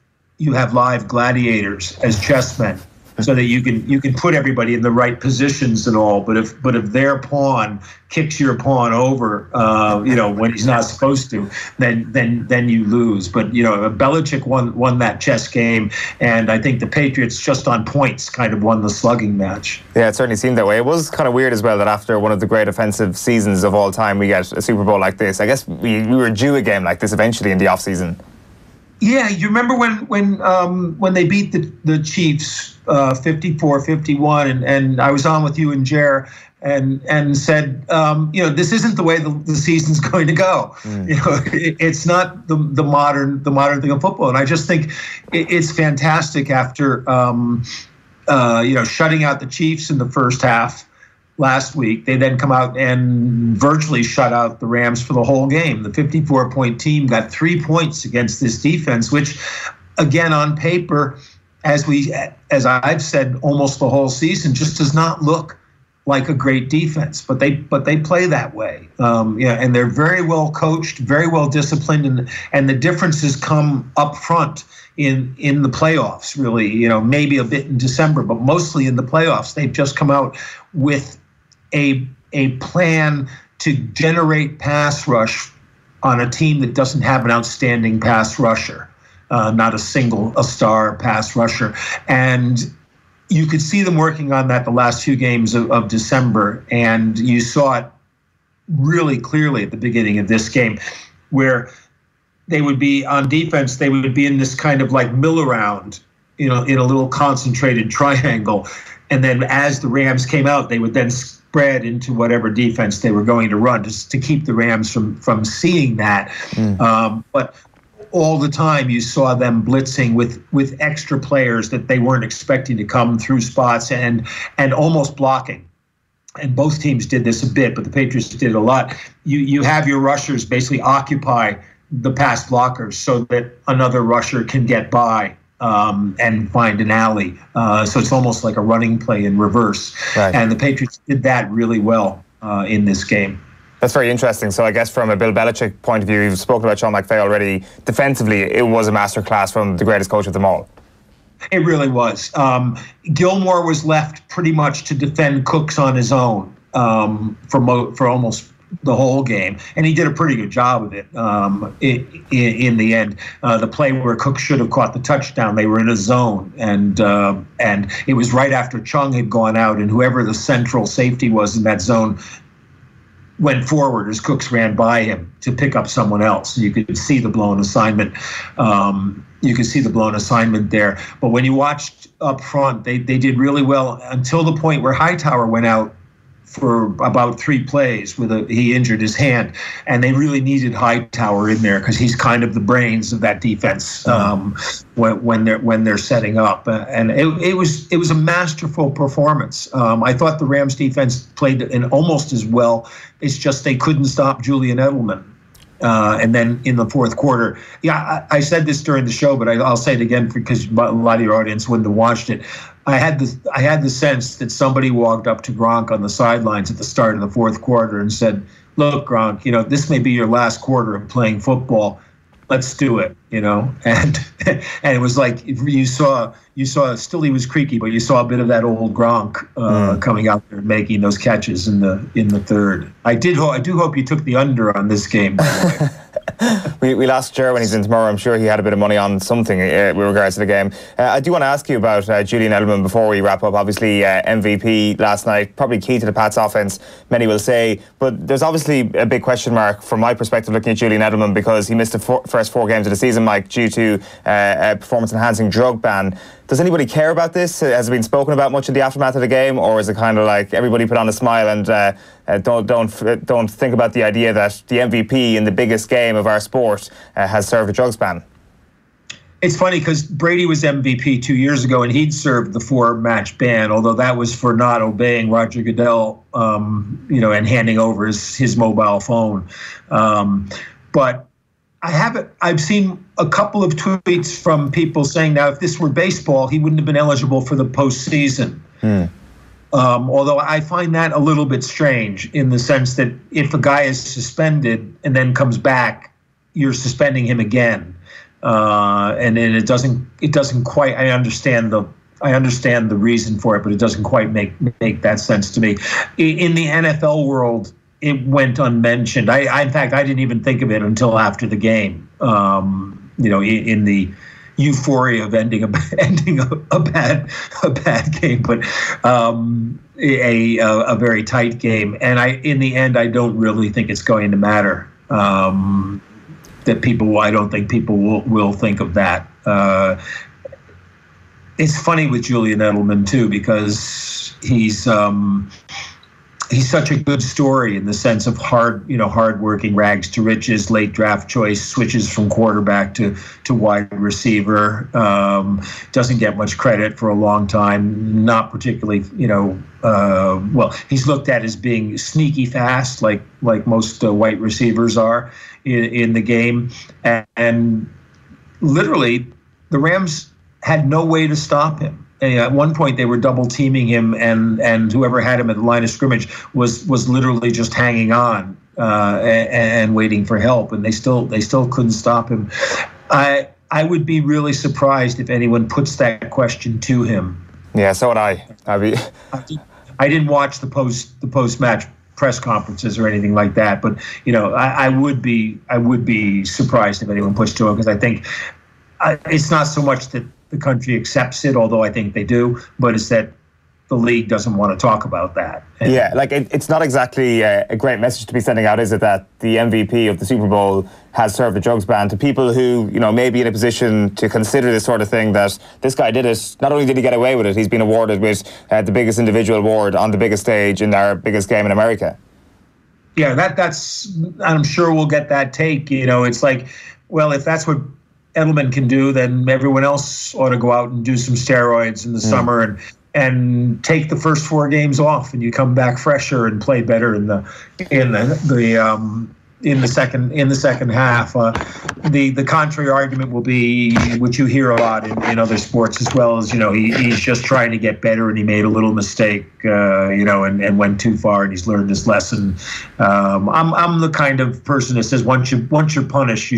gladiators as chessmen, so that you can put everybody in the right positions and all. But if their pawn kicks your pawn over, when he's not supposed to, then you lose. But Belichick won that chess game, and I think the Patriots, just on points, kind of won the slugging match. Yeah, it certainly seemed that way. It was kind of weird as well that after one of the great offensive seasons of all time, we get a Super Bowl like this. I guess we were due a game like this eventually in the off season. Yeah, you remember when they beat the Chiefs 54-51, and I was on with you and Jer and said, this isn't the way the season's going to go. It's not the modern thing of football, and I just think it's fantastic after shutting out the Chiefs in the first half last week. They then come out and virtually shut out the Rams for the whole game. The 54-point team got 3 points against this defense, which, again, on paper, as I've said almost the whole season, just does not look like a great defense. But they play that way. And they're very well coached, very well disciplined, and the differences come up front in the playoffs, really. Maybe a bit in December, but mostly in the playoffs. They've just come out with a plan to generate pass rush on a team that doesn't have an outstanding pass rusher, not a star pass rusher. And you could see them working on that the last few games of December, and you saw it really clearly at the beginning of this game, where they would be on defense, they would be in this kind of like mill around, in a little concentrated triangle. And then as the Rams came out, they would then spread into whatever defense they were going to run, just to keep the Rams from seeing that. But all the time you saw them blitzing with extra players that they weren't expecting to come through spots and almost blocking. And both teams did this a bit, but the Patriots did it a lot. You have your rushers basically occupy the pass blockers so that another rusher can get by and find an alley. So it's almost like a running play in reverse. Right. And the Patriots did that really well in this game. That's very interesting. So I guess from a Bill Belichick point of view, you've spoken about Sean McVay already. Defensively, it was a masterclass from the greatest coach of them all. It really was. Gilmore was left pretty much to defend Cooks on his own for almost the whole game, and he did a pretty good job of it in the end. The play where Cook should have caught the touchdown, they were in a zone, and it was right after Chung had gone out, and whoever the central safety was in that zone went forward as Cooks ran by him to pick up someone else. You could see the blown assignment. There. But when you watched up front, they did really well until the point where Hightower went out for about 3 plays he injured his hand, and they really needed Hightower in there because he's kind of the brains of that defense when they're setting up. And it was a masterful performance. I thought the Rams defense played in almost as well. It's just they couldn't stop Julian Edelman. And then in the fourth quarter, I said this during the show, but I'll say it again because a lot of your audience wouldn't have watched it. I had the sense that somebody walked up to Gronk on the sidelines at the start of the fourth quarter and said, "Look, Gronk, this may be your last quarter of playing football. Let's do it." you know, and it was like you saw still he was creaky, but you saw a bit of that old Gronk coming out there making those catches in the third. I do hope you took the under on this game, by the way. We'll ask Ger when he's in tomorrow. I'm sure he had a bit of money on something with regards to the game. I do want to ask you about Julian Edelman before we wrap up. Obviously, MVP last night, probably key to the Pats offence, many will say. But there's obviously a big question mark from my perspective looking at Julian Edelman because he missed the first 4 games of the season, Mike, due to a performance-enhancing drug ban. Does anybody care about this? Has it been spoken about much in the aftermath of the game, or is it kind of like everybody put on a smile and don't think about the idea that the MVP in the biggest game of our sport has served a drugs ban? It's funny because Brady was MVP 2 years ago and he'd served the 4-match ban, although that was for not obeying Roger Goodell, and handing over his mobile phone. But I've seen a couple of tweets from people saying now if this were baseball, he wouldn't have been eligible for the postseason. Although I find that a little bit strange in the sense that if a guy is suspended and then comes back, you're suspending him again. And it doesn't quite, I understand the reason for it, but it doesn't quite make that sense to me. In the NFL world, it went unmentioned. In fact, I didn't even think of it until after the game. In the euphoria of ending a bad game, but a very tight game. And in the end, I don't really think it's going to matter. I don't think people will think of that. It's funny with Julian Edelman too because he's such a good story in the sense of hard-working rags to riches, late draft choice, switches from quarterback to wide receiver, doesn't get much credit for a long time, not particularly, he's looked at as being sneaky fast, like most white receivers are in the game. And literally, the Rams had no way to stop him. At one point, they were double teaming him, and whoever had him at the line of scrimmage was literally just hanging on and waiting for help, and they still couldn't stop him. I would be really surprised if anyone puts that question to him. Yeah, so would I. I didn't watch the post match press conferences or anything like that, but I would be surprised if anyone puts to him because I think it's not so much that the country accepts it, although I think they do, but it's that the league doesn't want to talk about that. And it's not exactly a great message to be sending out, is it, that the MVP of the Super Bowl has served a drugs ban to people who, may be in a position to consider this sort of thing, that this guy did it. Not only did he get away with it, he's been awarded with the biggest individual award on the biggest stage in our biggest game in America. Yeah, that's I'm sure we'll get that take. It's like, well, if that's what Edelman can do, then everyone else ought to go out and do some steroids in the summer and take the first 4 games off, and you come back fresher and play better in the second half. The contrary argument will be, which you hear a lot in other sports as well, as he's just trying to get better and he made a little mistake, and went too far and he's learned his lesson. I'm the kind of person that says once you're punished,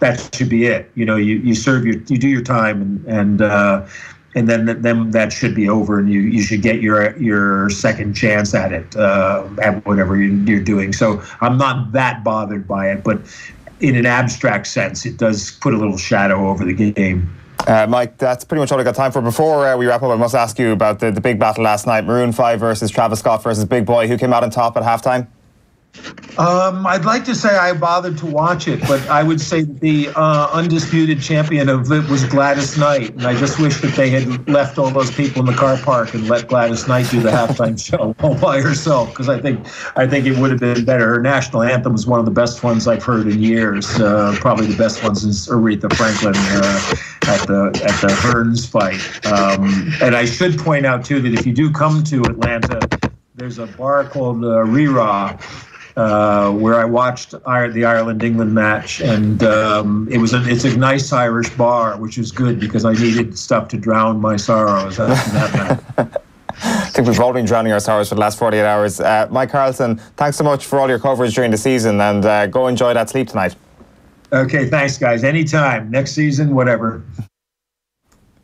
that should be it. You serve you do your time and then that should be over, and you should get your second chance at it, at whatever you're doing. So I'm not that bothered by it, but in an abstract sense, it does put a little shadow over the game. Mike, that's pretty much all I got time for. Before we wrap up, I must ask you about the big battle last night, Maroon 5 versus Travis Scott versus Big Boy. Who came out on top at halftime? I'd like to say I bothered to watch it, but I would say the undisputed champion of it was Gladys Knight, and I just wish that they had left all those people in the car park and let Gladys Knight do the halftime show all by herself, because I think it would have been better. Her national anthem was one of the best ones I've heard in years, probably the best one since Aretha Franklin at the Hearns fight. And I should point out too that if you do come to Atlanta, there's a bar called Rira, where I watched the Ireland-England match, and it's a nice Irish bar, which is good because I needed stuff to drown my sorrows after that match. I think we've all been drowning our sorrows for the last 48 hours. Mike Carlson, thanks so much for all your coverage during the season, and go enjoy that sleep tonight. Okay, thanks, guys. Anytime. Next season, whatever.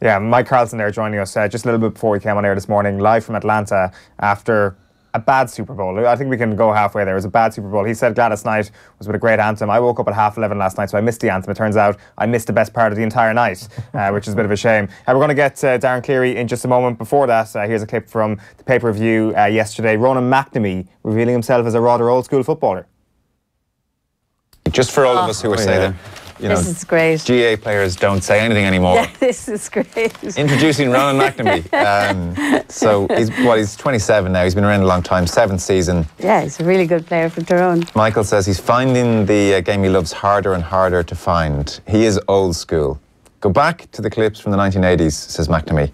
Yeah, Mike Carlson there joining us just a little bit before we came on air this morning, live from Atlanta after a bad Super Bowl. I think we can go halfway there. It was a bad Super Bowl. He said Gladys Knight was with a great anthem. I woke up at 11:30 last night, so I missed the anthem. It turns out I missed the best part of the entire night, which is a bit of a shame. We're going to get Darren Cleary in just a moment. Before that, here's a clip from the pay-per-view yesterday. Ronan McNamee revealing himself as a rather old-school footballer. Just for all of us who say that, this is great. GAA players don't say anything anymore. Yeah, this is great. Introducing Ronan McNamee. So he's 27 now. He's been around a long time, 7th season. Yeah, he's a really good player for Tyrone. Michael says he's finding the game he loves harder and harder to find. He is old school. Go back to the clips from the 1980s, says McNamee.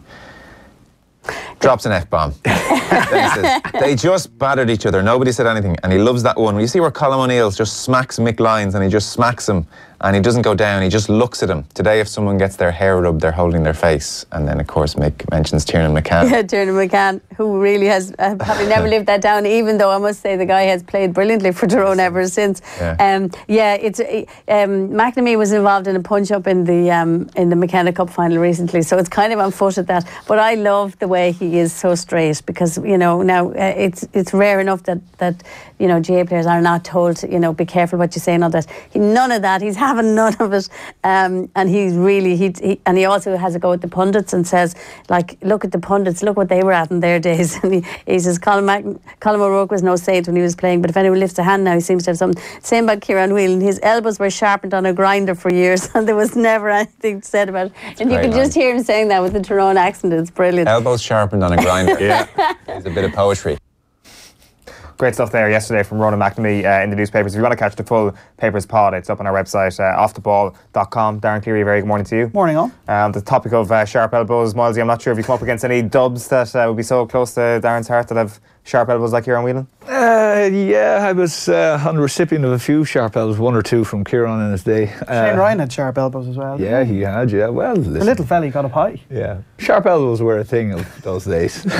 Drops an F-bomb. Then he says, they just battered each other. Nobody said anything. And he loves that one. You see where Colm O'Neill just smacks Mick Lyons and he just smacks him and he doesn't go down. He just looks at him. Today, if someone gets their hair rubbed, they're holding their face. And then, of course, Mick mentions Tiernan McCann. Yeah, Tiernan McCann, who really has probably never lived that down, even though I must say the guy has played brilliantly for Tyrone ever since. Yeah, McNamee was involved in a punch-up in the McKenna Cup final recently, so it's kind of on foot at that. But I love the way he is so straight, because now it's rare enough that GAA players are not told to be careful what you say and all that. None of that. He's having none of it, and he's really and he also has a go at the pundits and says, like, look at the pundits, look what they were at in their days. And he says Colm O'Rourke was no saint when he was playing, but if anyone lifts a hand now, he seems to have something. Same about Kieran Whelan. His elbows were sharpened on a grinder for years, and there was never anything said about it. And you can just hear him saying that with the Tyrone accent. It's brilliant. Elbows sharpened on a grinder. Yeah, it's a bit of poetry. Great stuff there yesterday from Ronan McNamee in the newspapers. If you want to catch the full papers pod, it's up on our website, offtheball.com. Darren Cleary, very good morning to you. Morning all. On the topic of sharp elbows, Moylesy, I'm not sure if you come up against any dubs that would be so close to Darren's heart that have sharp elbows like Kieran Whelan? Yeah, I was on the recipient of a few sharp elbows, 1 or 2 from Kieran in his day. Shane Ryan had sharp elbows as well. Yeah, he had, yeah. Well, listen. The little fella got up high. Yeah. Sharp elbows were a thing of those days. And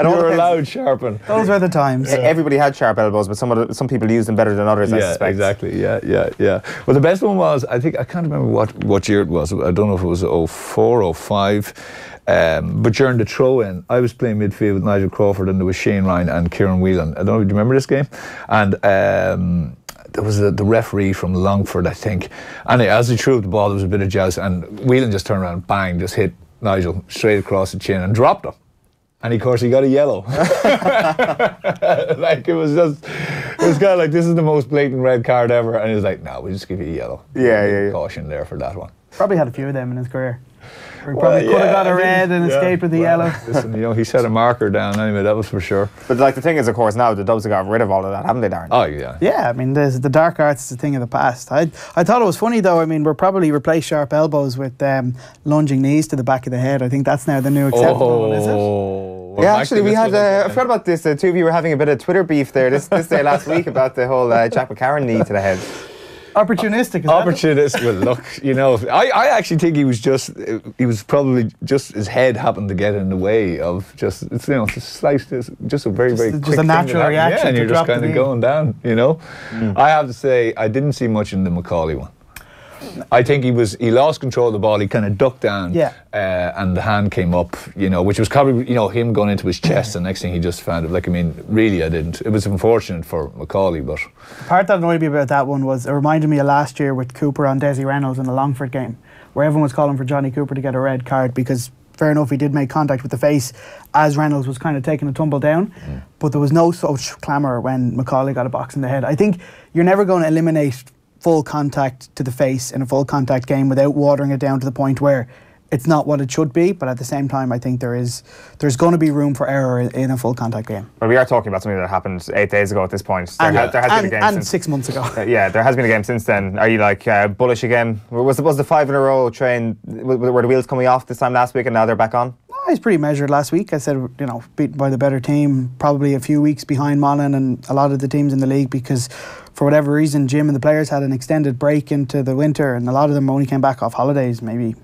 you were allowed sharpen. Those were the times. Everybody had sharp elbows, but some people used them better than others, I suspect. Exactly. Yeah. Well, the best one was, I can't remember what year it was. I don't know if it was 04, 05. But during the throw-in, I was playing midfield with Nigel Crawford, and there was Shane Ryan and Kieran Whelan. I don't know if you remember this game. And there was the referee from Longford, I think. And as he threw the ball, there was a bit of joust, and Whelan just turned around, bang, just hit Nigel straight across the chin and dropped him. And of course he got a yellow. Like it was kind of like, this is the most blatant red card ever. And he was like, no, we'll just give you a yellow. Yeah. Caution there for that one. Probably had a few of them in his career. He probably could have got a red and escaped with the yellow. Listen, he set a marker down anyway, that was for sure. But like the thing is, of course, now the Dubs have got rid of all of that, haven't they, Darren? Oh, yeah. Yeah, I mean, the dark arts is a thing of the past. I thought it was funny, though. I mean, we're probably replaced sharp elbows with lunging knees to the back of the head. I think that's now the new acceptable one, is it? Yeah, actually, we had, I forgot about this, the two of you were having a bit of Twitter beef there this day last week about the whole Jack McCarron knee to the head. Opportunistic, Well, look, I actually think he was probably just, his head happened to get in the way of just a slice, just a very quick just a natural reaction. Yeah, and you're just kind of going down, I have to say, I didn't see much in the Macaulay one. I think he lost control of the ball. He kind of ducked down, and the hand came up, which was probably, him going into his chest. And next thing he just found it. Really, I didn't. It was unfortunate for Macaulay, but the part that annoyed me about that one was it reminded me of last year with Cooper on Desi Reynolds in the Longford game, where everyone was calling for Johnny Cooper to get a red card because, fair enough, he did make contact with the face as Reynolds was kind of taking a tumble down, but there was no such clamour when Macaulay got a box in the head. I think you're never going to eliminate full contact to the face in a full contact game without watering it down to the point where it's not what it should be, but at the same time I think there's going to be room for error in a full contact game. Well, we are talking about something that happened 8 days ago at this point. There has been a game and 6 months ago. Yeah, there has been a game since then. Are you bullish again? Was the 5 in a row train, were the wheels coming off this time last week and now they're back on? I was pretty measured last week. I said, beaten by the better team, probably a few weeks behind Monaghan and a lot of the teams in the league, because for whatever reason, Jim and the players had an extended break into the winter, and a lot of them only came back off holidays, maybe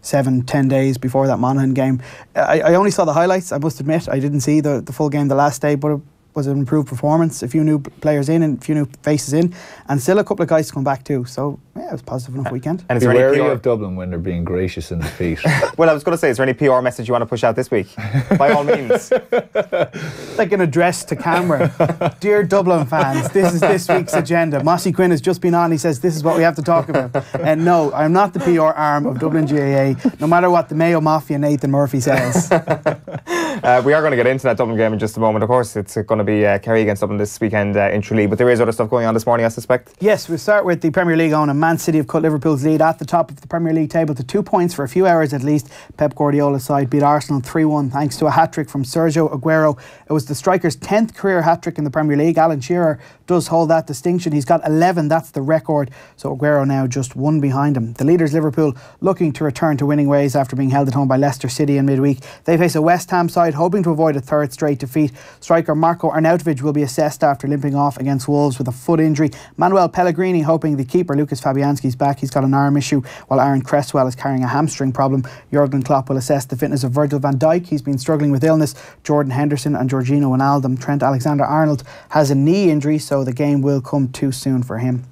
7-10 days before that Monaghan game. I only saw the highlights, I must admit. I didn't see the full game the last day, but was an improved performance, a few new players in and a few new faces in, and still a couple of guys to come back too. So yeah, it was a positive enough weekend. And be wary of Dublin when they're being gracious in defeat. Well, I was going to say, is there any PR message you want to push out this week? By all means. Like an address to camera. Dear Dublin fans, this is this week's agenda. Mossy Quinn has just been on. He says this is what we have to talk about. And no, I'm not the PR arm of Dublin GAA, no matter what the Mayo Mafia Nathan Murphy says. We are going to get into that Dublin game in just a moment. Of course, it's going to be Kerry against Dublin this weekend in Tralee, but there is other stuff going on this morning, I suspect. Yes, we'll start with the Premier League on, and Man City have cut Liverpool's lead at the top of the Premier League table to 2 points for a few hours at least. Pep Guardiola's side beat Arsenal 3-1 thanks to a hat-trick from Sergio Aguero. It was the striker's 10th career hat-trick in the Premier League. Alan Shearer does hold that distinction. He's got 11, that's the record. So Aguero now just one behind him. The leaders Liverpool looking to return to winning ways after being held at home by Leicester City in midweek. They face a West Ham side hoping to avoid a third straight defeat. Striker Marco Arnautovic will be assessed after limping off against Wolves with a foot injury. Manuel Pellegrini hoping the keeper Lucas Fabianski's back. He's got an arm issue, while Aaron Cresswell is carrying a hamstring problem. Jurgen Klopp will assess the fitness of Virgil van Dijk. He's been struggling with illness. Jordan Henderson and Jorginho Wijnaldum. Trent Alexander-Arnold has a knee injury, so the game will come too soon for him.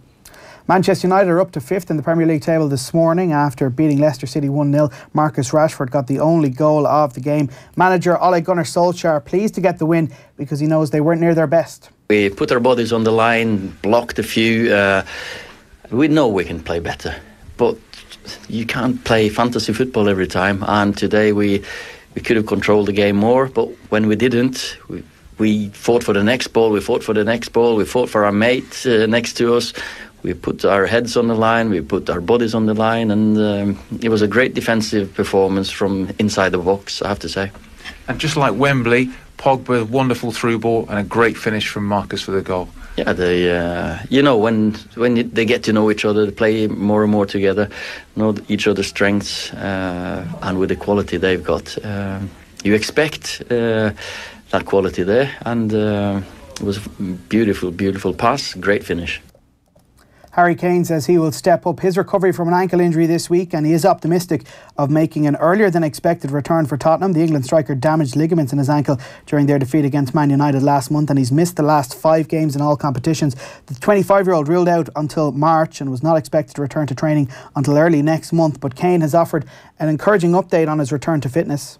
Manchester United are up to 5th in the Premier League table this morning after beating Leicester City 1-0. Marcus Rashford got the only goal of the game. Manager Ole Gunnar Solskjaer pleased to get the win because he knows they weren't near their best. We put our bodies on the line, blocked a few. We know we can play better, but you can't play fantasy football every time. And today we could have controlled the game more, but when we didn't, we fought for the next ball, we fought for the next ball, we fought for our mate next to us. We put our heads on the line, we put our bodies on the line, and it was a great defensive performance from inside the box, I have to say. And just like Wembley, Pogba, wonderful through ball and a great finish from Marcus for the goal. Yeah, they, you know, when they get to know each other, they play more and more together, know each other's strengths, and with the quality they've got, you expect that quality there, and it was a beautiful, beautiful pass, great finish. Harry Kane says he will step up his recovery from an ankle injury this week, and he is optimistic of making an earlier than expected return for Tottenham. The England striker damaged ligaments in his ankle during their defeat against Man United last month, and he's missed the last 5 games in all competitions. The 25-year-old ruled out until March and was not expected to return to training until early next month, but Kane has offered an encouraging update on his return to fitness.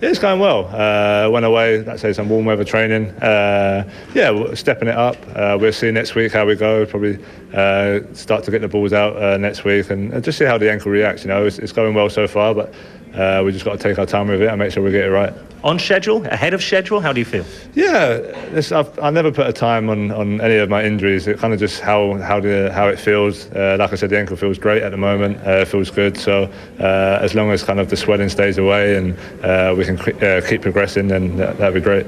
Yeah, it's going well. Went away, let's say, some warm weather training. Yeah, we're stepping it up. We'll see next week how we go. Probably start to get the balls out next week and just see how the ankle reacts. You know, it's going well so far, but we just got to take our time with it and make sure we get it right. On schedule, ahead of schedule, how do you feel? Yeah, I never put a time on any of my injuries. It kind of just how it feels. Like I said, the ankle feels great at the moment. It feels good. So as long as kind of the swelling stays away and we can keep progressing, then that'd be great.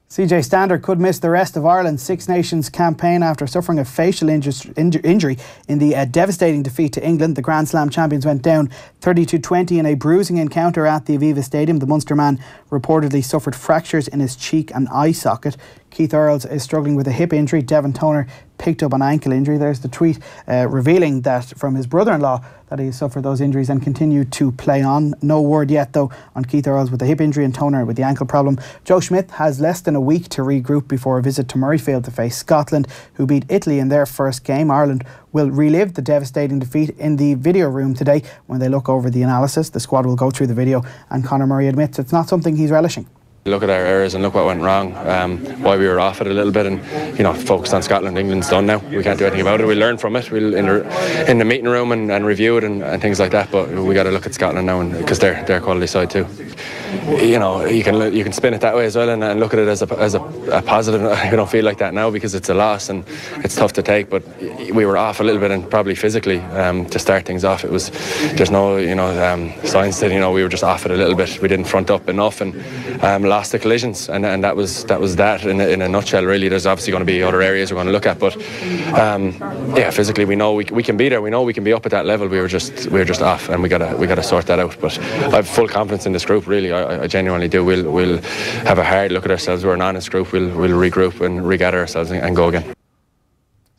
CJ Stander could miss the rest of Ireland's Six Nations campaign after suffering a facial injury in the devastating defeat to England. The Grand Slam champions went down 30-20 in a bruising encounter at the Aviva Stadium. The Munster man reportedly suffered fractures in his cheek and eye socket. Keith Earls is struggling with a hip injury. Devon Toner picked up an ankle injury. There's the tweet revealing that from his brother-in-law that he suffered those injuries and continued to play on. No word yet, though, on Keith Earls with the hip injury and Toner with the ankle problem. Joe Schmidt has less than a week to regroup before a visit to Murrayfield to face Scotland, who beat Italy in their first game. Ireland will relive the devastating defeat in the video room today when they look over the analysis. The squad will go through the video, and Conor Murray admits it's not something he's relishing. Look at our errors and look what went wrong, why we were off it a little bit, and focused on Scotland. England's done now. We can't do anything about it. We'll learn from it. We'll in the meeting room and review it and things like that. But we got to look at Scotland now, because they're quality side too. You can spin it that way as well and look at it as a positive. I don't feel like that now because it's a loss and it's tough to take. But we were off a little bit, and probably physically to start things off. It was there's no signs that we were just off it a little bit. We didn't front up enough and lost the collisions, and that was that in a nutshell. Really, there's obviously going to be other areas we're going to look at, but physically we know we can be there. We know we can be up at that level. We were just off, and we gotta sort that out. But I have full confidence in this group. Really, I genuinely do. We'll have a hard look at ourselves. We're an honest group. We'll regroup and regather ourselves and go again.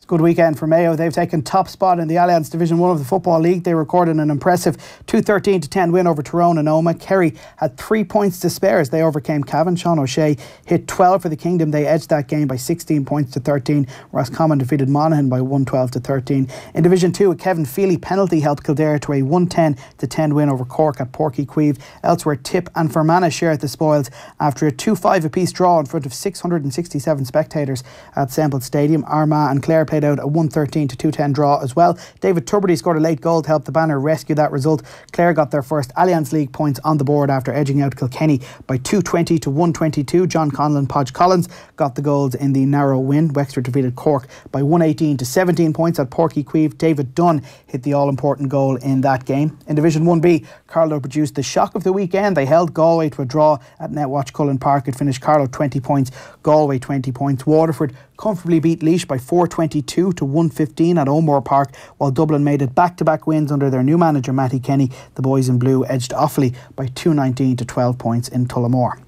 Good weekend for Mayo. They've taken top spot in the Alliance Division 1 of the Football League. They recorded an impressive 2-13-10 win over Tyrone and Omagh. Kerry had 3 points to spare as they overcame Cavan. Sean O'Shea hit 12 for the Kingdom. They edged that game by 16 points to 13. Roscommon defeated Monaghan by 1-12 to 13. In Division 2, a Kevin Feely penalty helped Kildare to a 110-10 win over Cork at Porky Queeve. Elsewhere, Tip and Fermanagh shared the spoils after a 2-5 apiece draw in front of 667 spectators at Semple Stadium. Armagh and Clare played out a 1-13-210 draw as well. David Tubridy scored a late goal to help the Banner rescue that result. Clare got their first Alliance League points on the board after edging out Kilkenny by 220-122. John Conlon, Podge Collins got the goals in the narrow win. Wexford defeated Cork by 118-17 points at Porky Queeve. David Dunn hit the all-important goal in that game. In Division 1B, Carlow produced the shock of the weekend. They held Galway to a draw at Netwatch Cullen Park. It finished Carlow 20 points, Galway 20 points. Waterford comfortably beat Laois by 422-115 at O'More Park, while Dublin made it back-to-back wins under their new manager Matty Kenny. The boys in blue edged Offaly by 219-12 points in Tullamore.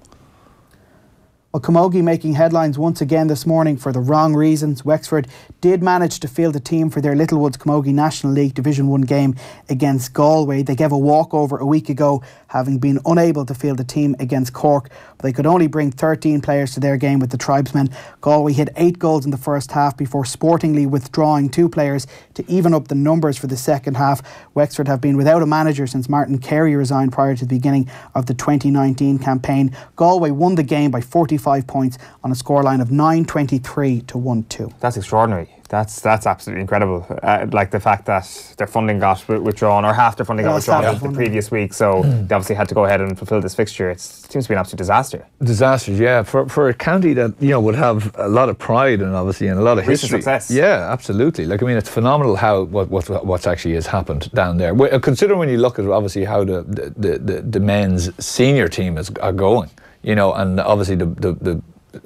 Well, Camogie making headlines once again this morning for the wrong reasons. Wexford did manage to field a team for their Littlewoods Camogie National League Division 1 game against Galway. They gave a walkover a week ago, having been unable to field a team against Cork. But they could only bring 13 players to their game with the Tribesmen. Galway hit 8 goals in the first half before sportingly withdrawing 2 players to even up the numbers for the second half. Wexford have been without a manager since Martin Carey resigned prior to the beginning of the 2019 campaign. Galway won the game by 45 points on a scoreline of 9-23-1-2. That's extraordinary. That's absolutely incredible. Like the fact that their funding got withdrawn, or half their funding got withdrawn the previous week, so they obviously had to go ahead and fulfil this fixture. It seems to be an absolute disaster. Disaster, yeah. For a county that would have a lot of pride and obviously and a lot of history. Success. Yeah, absolutely. Like, I mean, it's phenomenal how what's actually has happened down there. Consider when you look at obviously how the men's senior team are going. And obviously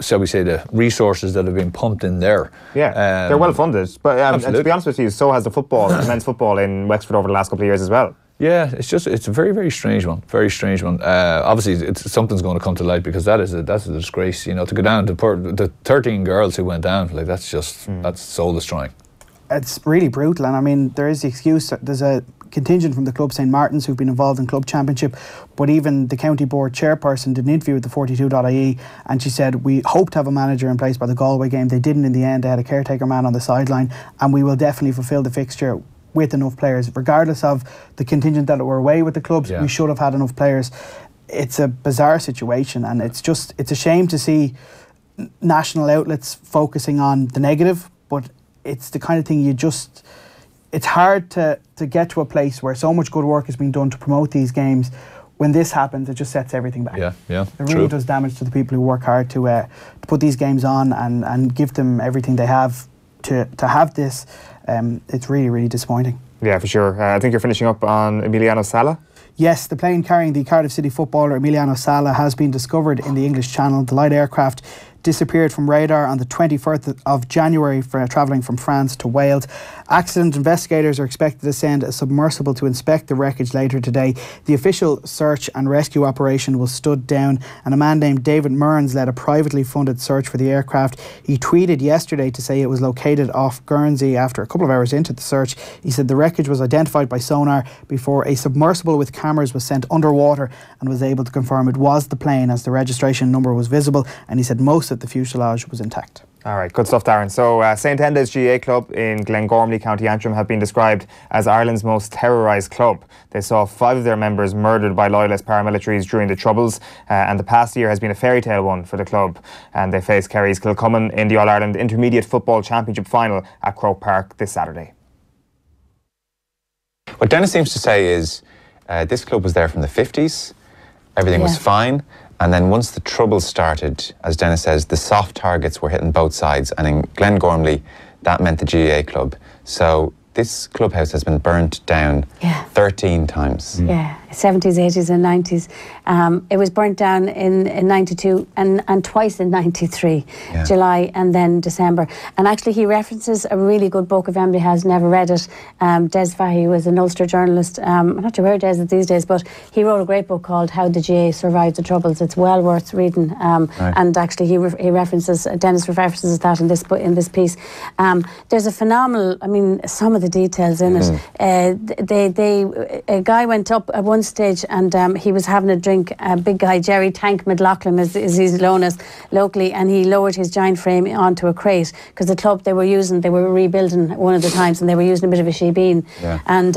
shall we say, the resources that have been pumped in there. Yeah, they're well funded. But and to be honest with you, so has the men's football in Wexford over the last couple of years as well. Yeah, it's a very, very strange one. Very strange one. Obviously, something's going to come to light, because that's a disgrace. To go down to the 13 girls who went down, like that's soul destroying. It's really brutal, and I mean, there is the excuse. There's a contingent from the club, St Martin's, who've been involved in club championship, but even the county board chairperson did an interview with the 42.ie, and she said, we hope to have a manager in place by the Galway game. They didn't in the end. They had a caretaker man on the sideline, and we will definitely fulfil the fixture with enough players, regardless of the contingent that were away with the clubs. We should have had enough players. It's a bizarre situation, and it's a shame to see national outlets focusing on the negative, but it's the kind of thing it's hard to get to a place where so much good work is being done to promote these games. When this happens, it just sets everything back. Yeah, it really does damage to the people who work hard to put these games on and give them everything they have to have this. It's really, really disappointing. Yeah, for sure. I think you're finishing up on Emiliano Sala. Yes, the plane carrying the Cardiff City footballer Emiliano Sala has been discovered in the English Channel. The light aircraft disappeared from radar on the 21st of January for travelling from France to Wales. Accident investigators are expected to send a submersible to inspect the wreckage later today. The official search and rescue operation was stood down, and a man named David Mearns led a privately funded search for the aircraft. He tweeted yesterday to say it was located off Guernsey after a couple of hours into the search. He said the wreckage was identified by sonar before a submersible with cameras was sent underwater and was able to confirm it was the plane, as the registration number was visible, and he said most of the fuselage was intact. All right, good stuff, Darren. So St Enda's GAA club in Glengormley, County Antrim, have been described as Ireland's most terrorised club. They saw 5 of their members murdered by loyalist paramilitaries during the Troubles, and the past year has been a fairy tale one for the club. And they face Kerry's Kilcummin in the All-Ireland Intermediate Football Championship final at Croke Park this Saturday. What Dennis seems to say is this club was there from the 50s, everything was fine. And then once the Troubles started, as Dennis says, the soft targets were hitting both sides. And in Glengormley, that meant the GAA club. So this clubhouse has been burnt down 13 times. Yeah, 70s, 80s and 90s. It was burnt down in 92 and twice in 93, July and then December. And actually he references a really good book, if anybody has never read it. Des Fahey was an Ulster journalist. I'm not sure where Des is these days, but he wrote a great book called How the GAA Survived the Troubles. It's well worth reading. And actually he references, Dennis references that in this piece. There's a phenomenal, I mean, some of the details in it. A guy went up at one stage and he was having a drink, a big guy, Jerry Tank McLaughlin as he's known as locally, and he lowered his giant frame onto a crate because the club they were rebuilding one of the times and they were using a bit of a shebeen. And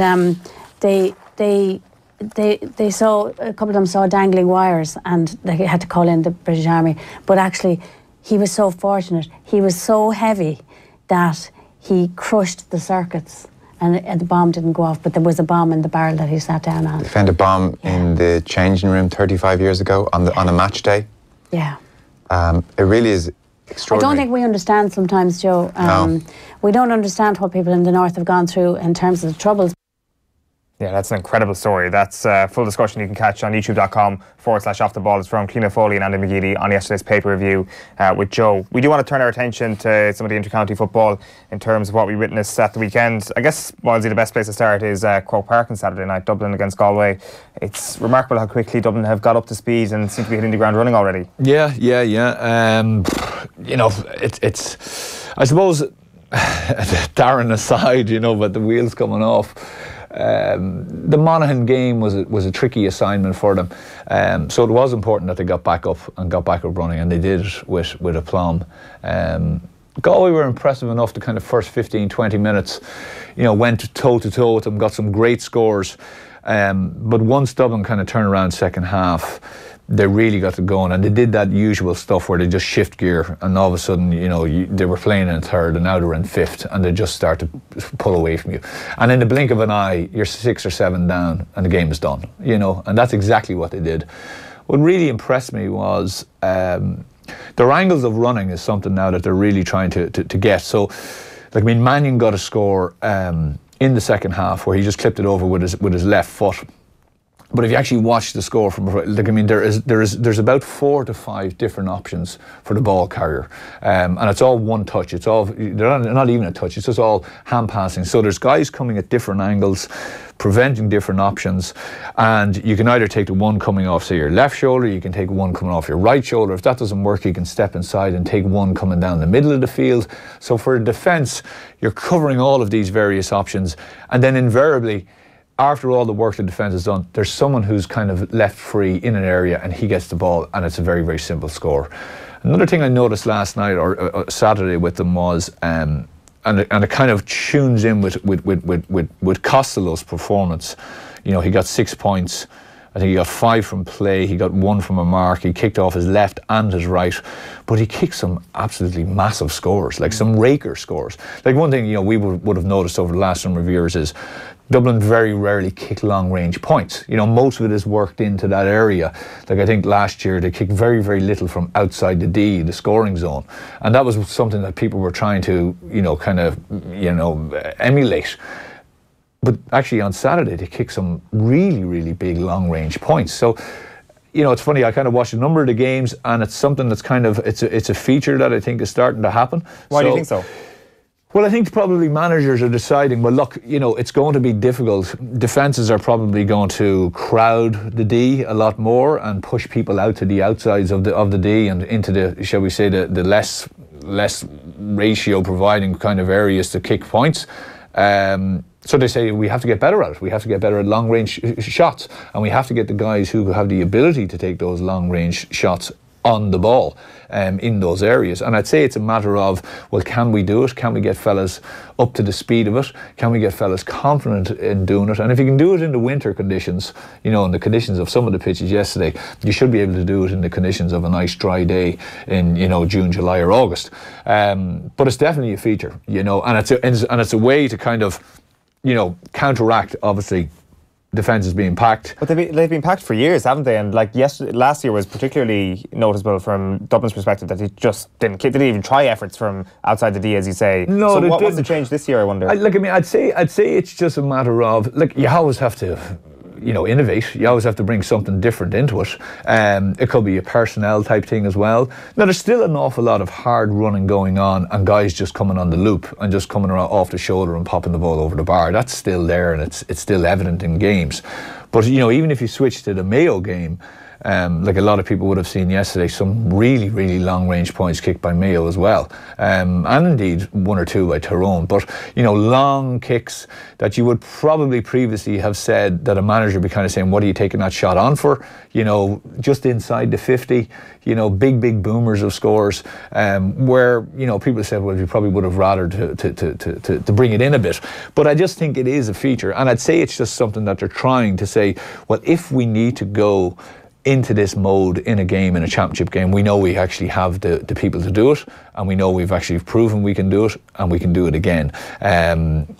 they saw, a couple of them saw dangling wires and they had to call in the British Army. But actually he was so fortunate, he was so heavy that he crushed the circuits and the bomb didn't go off, but there was a bomb in the barrel that he sat down on. They found a bomb in the changing room 35 years ago on a match day. Yeah. It really is extraordinary. I don't think we understand sometimes, Joe. We don't understand what people in the north have gone through in terms of the troubles. Yeah, that's an incredible story. That's full discussion you can catch on youtube.com/off the ball. It's from Cliona Foley and Andy McGeady on yesterday's pay-per-view with Joe. We do want to turn our attention to some of the inter-county football in terms of what we witnessed at the weekend. I guess, Moyles, the best place to start is Croke Park on Saturday night, Dublin against Galway. It's remarkable how quickly Dublin have got up to speed and seem to be hitting the ground running already. Yeah. You know, it's I suppose, Darren aside, you know, but the wheels coming off. The Monaghan game was a tricky assignment for them, so it was important that they got back up running, and they did it with aplomb. Galway were impressive enough. The kind of first 15-20 minutes, you know, went toe to toe with them, got some great scores, but once Dublin kind of turned around second half, they really got it going, and they did that usual stuff where they just shift gear, and all of a sudden, you know, they were playing in third and now they're in fifth, and they just start to pull away from you, and in the blink of an eye you're 6 or 7 down and the game is done, you know, and that's exactly what they did. What really impressed me was their angles of running is something now that they're really trying to get. So, like, I mean, Mannion got a score in the second half where he just clipped it over with his left foot. But if you actually watch the score from, like, I mean, there's about 4 to 5 different options for the ball carrier, and it's all one touch. They're not even a touch. It's just all hand passing. So there's guys coming at different angles, preventing different options, and you can either take the one coming off, say, your left shoulder. You can take one coming off your right shoulder. If that doesn't work, you can step inside and take one coming down the middle of the field. So for a defence, you're covering all of these various options, and then invariably, after all the work the defence has done, there's someone who's kind of left free in an area and he gets the ball, and it's a very, very simple score. Another thing I noticed last night or Saturday with them was, and it kind of tunes in with Costello's performance. You know, he got 6 points. I think he got 5 from play. He got 1 from a mark. He kicked off his left and his right, but he kicked some absolutely massive scores, like some raker scores. Like, one thing, you know, we would have noticed over the last number of years is Dublin very rarely kick long-range points. You know, most of it is worked into that area. Like, I think last year they kicked very, very little from outside the D, the scoring zone, and that was something that people were trying to, you know, kind of, you know, emulate. But actually on Saturday they kicked some really, really big long-range points. So, you know, it's funny, I kind of watched a number of the games, and it's something that's kind of, it's a feature that I think is starting to happen. Why do you think so? Well, I think probably managers are deciding, well, look, you know, it's going to be difficult. Defences are probably going to crowd the D a lot more and push people out to the outsides of the D and into the, shall we say, the less ratio providing kind of areas to kick points. So they say we have to get better at it. We have to get better at long-range shots, and we have to get the guys who have the ability to take those long-range shots on the ball in those areas. And I'd say it's a matter of, well, can we do it? Can we get fellas up to the speed of it? Can we get fellas confident in doing it? And if you can do it in the winter conditions, you know, in the conditions of some of the pitches yesterday, you should be able to do it in the conditions of a nice dry day in, you know, June, July or August. But it's definitely a feature, you know, and it's a way to kind of, you know, counteract, obviously, defence is being packed. But they've been packed for years, haven't they? And like last year was particularly noticeable from Dublin's perspective that it just didn't even try efforts from outside the D, as you say. No, so what's the change this year, I wonder? I'd say it's just a matter of, like, you always have to, innovate. You always have to bring something different into it. It could be a personnel type thing as well. Now, there's still an awful lot of hard running going on and guys just coming on the loop and just coming around off the shoulder and popping the ball over the bar. That's still there, and it's still evident in games. But, even if you switch to the Mayo game, like a lot of people would have seen yesterday, some really, really long-range points kicked by Mayo as well. And indeed, 1 or 2 by Tyrone. But, long kicks that you would probably previously have said that a manager would be kind of saying, what are you taking that shot on for? Just inside the 50, big boomers of scores, where, people said, well, you probably would have rather to bring it in a bit. But I just think it is a feature. And I'd say it's just something that they're trying to say, well, if we need to go into this mode in a game, in a championship game, we know we actually have the people to do it, and we know we've actually proven we can do it, and we can do it again. And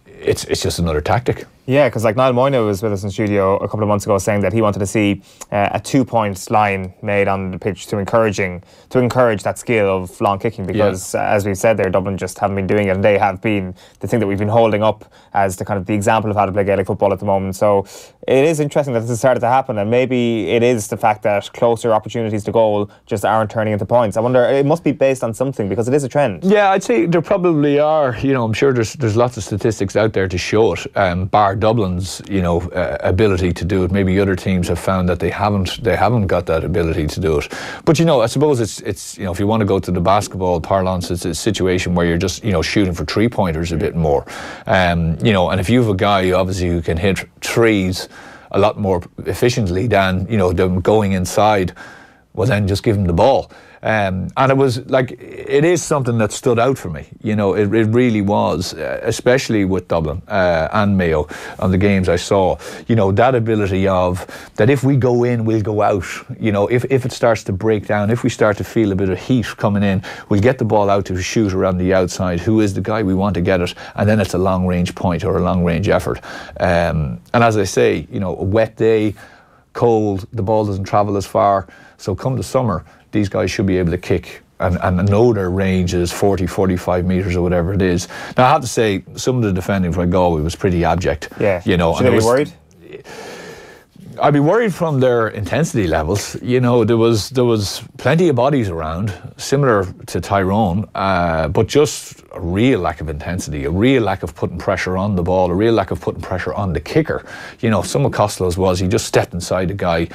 it's just another tactic. Yeah, because Niall Moynihan was with us in studio a couple of months ago saying that he wanted to see a 2-point line made on the pitch to encourage that skill of long kicking, because as we've said there, Dublin just haven't been doing it, and they have been the thing that we've been holding up as the kind of the example of how to play Gaelic football at the moment. So it is interesting that this has started to happen, and maybe it is the fact that closer opportunities to goal just aren't turning into points. I wonder, it must be based on something, because it is a trend. Yeah, I'd say there probably are. I'm sure there's lots of statistics out there to show it, bar Dublin's ability to do it. Maybe other teams have found that they haven't got that ability to do it. But I suppose it's if you want to go to the basketball parlance, it's a situation where you're just shooting for 3-pointers a bit more. And if you have a guy obviously who can hit threes a lot more efficiently than them going inside, well, then just give him the ball. And it was it is something that stood out for me. It really was, especially with Dublin and Mayo on the games I saw. That ability of that if we go in, we'll go out. If it starts to break down, if we start to feel a bit of heat coming in, we'll get the ball out to a shooter on the outside who is the guy we want to get it, and then it's a long range point or a long range effort. And as I say, a wet day, cold, the ball doesn't travel as far. So come the summer, these guys should be able to kick and know their range is 40, 45 metres or whatever it is. Now, I have to say, some of the defending for Galway was pretty abject. Yeah. Should they be worried? I'd be worried from their intensity levels. There was plenty of bodies around, similar to Tyrone, but just a real lack of intensity, a real lack of putting pressure on the ball, a real lack of putting pressure on the kicker. Some of Costello's was he just stepped inside the guy,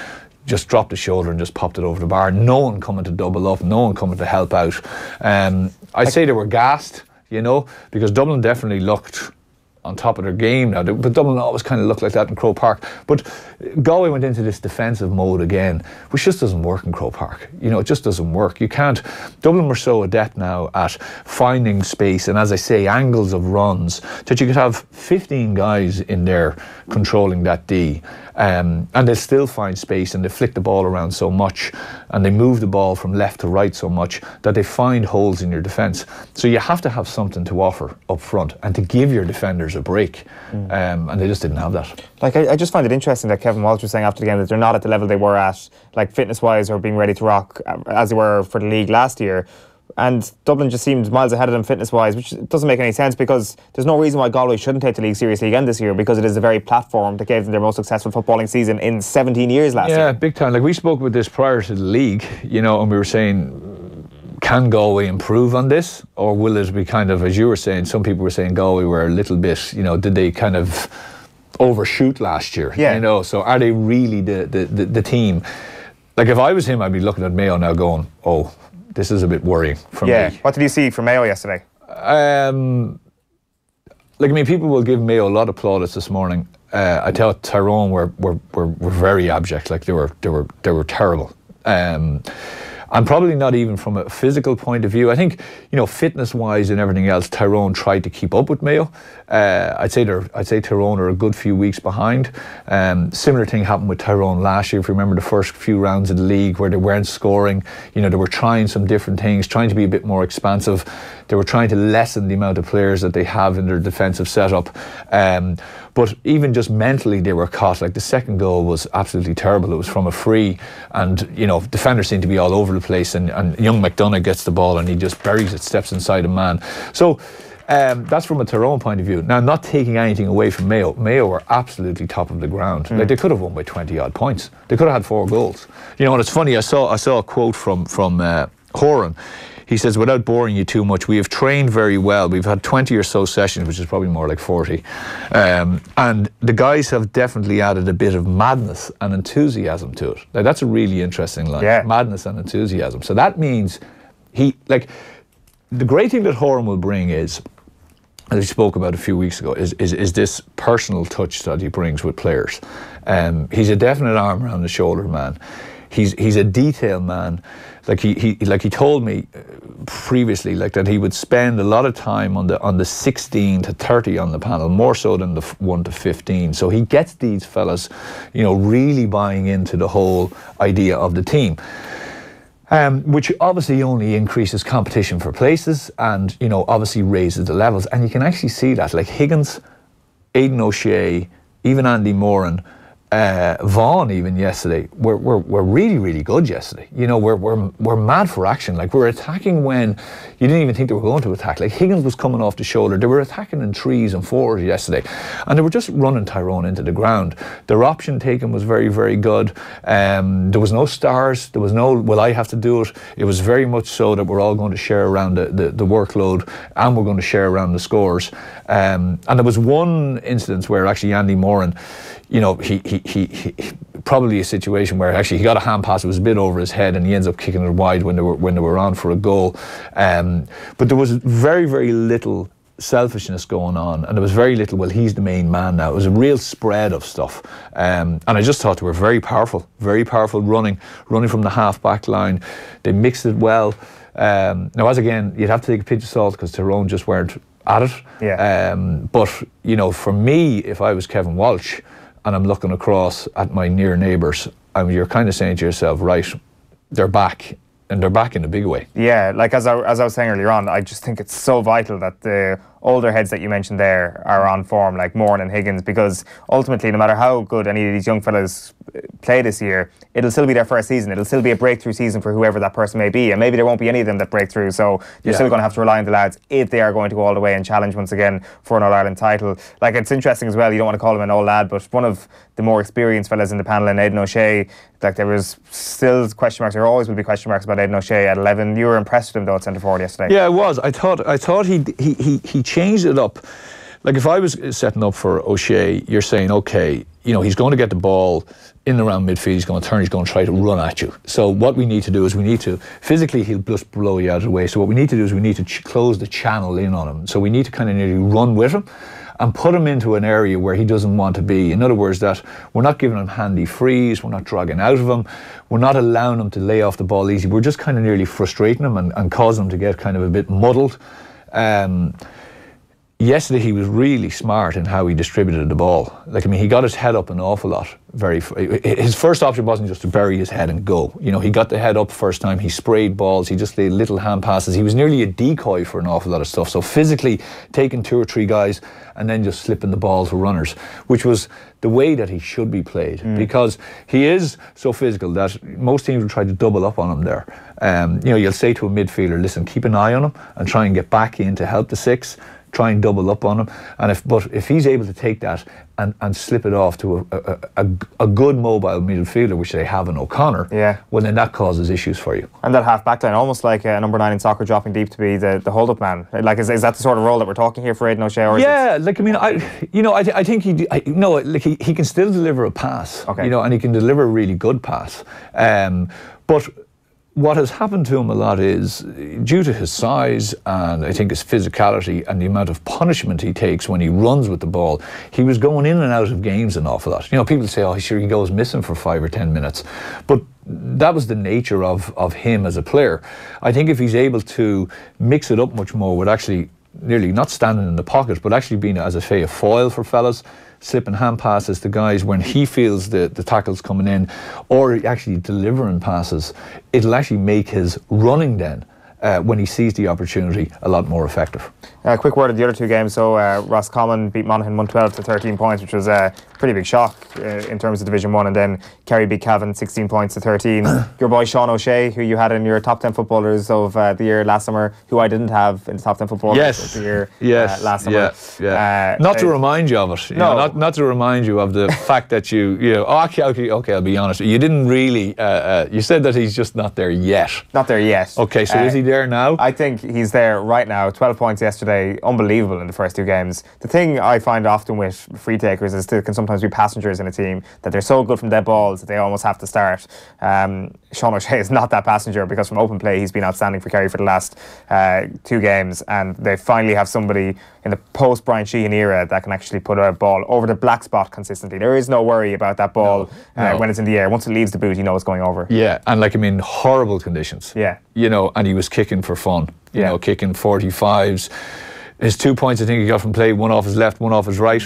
just dropped the shoulder and just popped it over the bar. No one coming to double up, no one coming to help out. I'd say they were gassed, because Dublin definitely looked on top of their game now, but Dublin always kind of looked like that in Croke Park. But Galway went into this defensive mode again, which just doesn't work in Croke Park. It just doesn't work. You can't. Dublin were so adept now at finding space and, as I say, angles of runs that you could have 15 guys in there controlling that D, and they still find space, and they flick the ball around so much, and they move the ball from left to right so much that they find holes in your defence. So you have to have something to offer up front and to give your defenders a break, and they just didn't have that. I just find it interesting that Kevin Walsh was saying after the game that they're not at the level they were at, fitness-wise, or being ready to rock as they were for the league last year. And Dublin just seemed miles ahead of them fitness-wise, which doesn't make any sense, because there's no reason why Galway shouldn't take the league seriously again this year, because it is the very platform that gave them their most successful footballing season in 17 years last year. Yeah, big time. We spoke about this prior to the league, and we were saying, can Galway improve on this, or will it be kind of, as you were saying, some people were saying Galway were a little bit, did they kind of overshoot last year? Yeah. So are they really the team? If I was him, I'd be looking at Mayo now going, oh, this is a bit worrying for me. What did you see from Mayo yesterday? People will give Mayo a lot of plaudits this morning. I thought Tyrone were very abject. They were terrible. And probably not even from a physical point of view. I think, fitness-wise and everything else, Tyrone tried to keep up with Mayo. I'd say Tyrone are a good few weeks behind. Similar thing happened with Tyrone last year. If you remember the first few rounds of the league where they weren't scoring, they were trying some different things, trying to be a bit more expansive. They were trying to lessen the amount of players that they have in their defensive setup. But even just mentally, they were caught. The second goal was absolutely terrible. It was from a free, and defenders seemed to be all over the place. And young McDonough gets the ball and he just buries it, steps inside a man. So That's from a Tyrone point of view. Now, not taking anything away from Mayo. Mayo were absolutely top of the ground. Like, they could have won by 20-odd points. They could have had 4 goals. You know, and it's funny, I saw a quote from Horan. He says, without boring you too much, we have trained very well. We've had 20 or so sessions, which is probably more like 40. And the guys have definitely added a bit of madness and enthusiasm to it. Now, that's a really interesting line. Yeah. Madness and enthusiasm. So that means the great thing that Horan will bring is, as we spoke about a few weeks ago, is this personal touch that he brings with players. He's a definite arm around the shoulder man. He's a detail man. Like he told me previously, like that he would spend a lot of time on the 16 to 30 on the panel, more so than the 1 to 15. So he gets these fellas, you know, really buying into the whole idea of the team. Which obviously only increases competition for places and, you know, obviously raises the levels. And you can actually see that, like Higgins, Aidan O'Shea, even Andy Moran, Vaughan even yesterday were really, really good yesterday. You know, we're mad for action. Like, we're attacking when you didn't even think they were going to attack. Like, Higgins was coming off the shoulder. They were attacking in 3s and 4s yesterday. And they were just running Tyrone into the ground. Their option taken was very, very good. There was no stars. There was no, well, I have to do it. It was very much so that we're all going to share around the workload, and we're going to share around the scores. And there was one instance where actually Andy Moran, you know, he probably a situation where actually he got a hand pass, it was a bit over his head, and he ends up kicking it wide when they were on for a goal. But there was very, very little selfishness going on, and there was very little, well, he's the main man now. It was a real spread of stuff. And I just thought they were very powerful running from the half-back line. They mixed it well. Now, as again, you'd have to take a pinch of salt because Tyrone just weren't at it. Yeah. But, you know, for me, if I was Kevin Walsh, and I'm looking across at my near neighbours, you're kind of saying to yourself, right, they're back, and they're back in a big way. Yeah, like as I was saying earlier on, I just think it's so vital that the older heads that you mentioned there are on form, like Moran and Higgins, because ultimately, no matter how good any of these young fellas play this year, it'll still be their first season. It'll still be a breakthrough season for whoever that person may be, and maybe there won't be any of them that break through, so you're still going to have to rely on the lads if they are going to go all the way and challenge once again for an All-Ireland title. Like, it's interesting as well, you don't want to call him an old lad, but one of the more experienced fellas in the panel, and Aidan O'Shea, like, there was still question marks, there always will be question marks about Aidan O'Shea at 11. You were impressed with him though at centre forward yesterday. Yeah, I was. I thought he changed it up. Like, if I was setting up for O'Shea, you're saying, okay, you know, he's going to get the ball in and around midfield, he's going to turn, he's going to try to run at you. So what we need to do is physically he'll just blow you out of the way. So what we need to do is we need to close the channel in on him. So we need to kind of nearly run with him and put him into an area where he doesn't want to be. In other words, that we're not giving him handy frees, we're not dragging out of him, we're not allowing him to lay off the ball easy. We're just kind of nearly frustrating him and causing him to get kind of a bit muddled. Yesterday he was really smart in how he distributed the ball. Like, I mean, he got his head up an awful lot. His first option wasn't just to bury his head and go. You know, he got the head up first time, he sprayed balls, he just laid little hand passes. He was nearly a decoy for an awful lot of stuff. So physically taking 2 or 3 guys and then just slipping the ball to runners, which was the way that he should be played, because he is so physical that most teams will try to double up on him there. You know, you'll say to a midfielder, listen, keep an eye on him and try and get back in to help the 6. Try and double up on him, and if he's able to take that and slip it off to a good mobile midfielder, which they have in O'Connor, well, then that causes issues for you. And that half back line, almost like a number 9 in soccer dropping deep to be the hold up man. Like, is that the sort of role that we're talking here for Aidan O'Shea? Like, I mean, I think he can still deliver a pass, you know, and he can deliver a really good pass, but what has happened to him a lot is, due to his size and I think his physicality and the amount of punishment he takes when he runs with the ball, he was going in and out of games an awful lot. You know, people say, oh, sure, he goes missing for 5 or 10 minutes. But that was the nature of him as a player. I think if he's able to mix it up much more with actually nearly not standing in the pocket, but actually being, as I say, a foil for fellas, slipping hand passes to guys when he feels the tackle's coming in, or actually delivering passes, it'll actually make his running then when he sees the opportunity, a lot more effective. Quick word of the other two games. So Roscommon beat Monaghan 112 to 13 points, which was a pretty big shock in terms of Division 1. And then Kerry beat Cavan 16 points to 13. Your boy Sean O'Shea, who you had in your top 10 footballers of the year last summer, who I didn't have in the top 10 footballers of the year last summer. Not to remind you of it. Not to remind you of the fact that okay, I'll be honest. You didn't really, you said that he's just not there yet. Not there yet. Okay, so is he there now? I think he's there right now. 12 points yesterday. Unbelievable in the first two games. The thing I find often with free takers is they can sometimes be passengers in a team, that they're so good from dead balls that they almost have to start. Sean O'Shea is not that passenger, because from open play he's been outstanding for Kerry for the last 2 games, and they finally have somebody in the post Brian Sheahan era that can actually put a ball over the black spot consistently. There is no worry about that ball when it's in the air. Once it leaves the boot, you know it's going over. Yeah, and horrible conditions. Yeah. And he was kicking for fun. Kicking 45s. His 2 points, I think he got from play, one off his left, one off his right.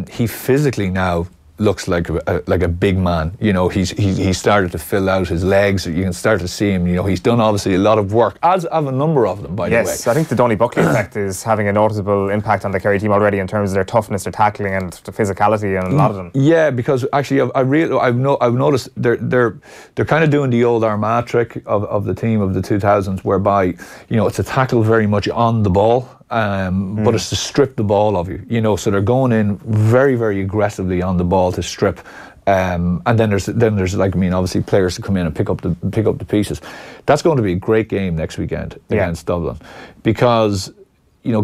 He physically now looks like a big man. He's started to fill out his legs. You can start to see him. He's done obviously a lot of work, as have a number of them, by the way. Yes, I think the Donny Buckley effect is having a noticeable impact on the Kerry team already in terms of their toughness, their tackling, and the physicality in a lot of them. Yeah, because actually I've noticed they're kind of doing the old Armagh trick of the team of the 2000s, whereby it's a tackle very much on the ball. But it's to strip the ball of you, so they're going in very, very aggressively on the ball to strip, and then there's obviously players to come in and pick up the pieces. That's going to be a great game next weekend against Dublin, because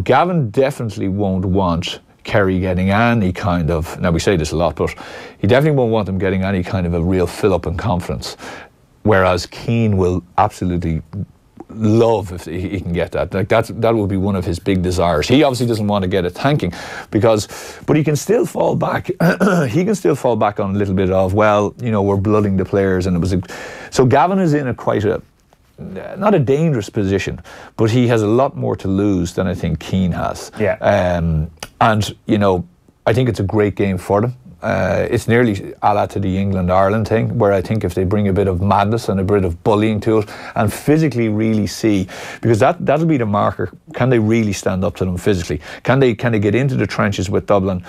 Gavin definitely won't want Kerry getting any kind of, now we say this a lot, but he definitely won't want them getting any kind of a real fill up in confidence, whereas Keane will absolutely love if he can get that. That will be one of his big desires. He obviously doesn't want to get a tanking, but he can still fall back. He can still fall back on a little bit of, we're blooding the players, and so Gavin is in not a dangerous position, but he has a lot more to lose than I think Keane has. Yeah. And I think it's a great game for them. It's nearly a la to the England-Ireland thing, where I think if they bring a bit of madness and a bit of bullying to it, and physically really see, because that'll be the marker. Can they really stand up to them physically? Can they get into the trenches with Dublin,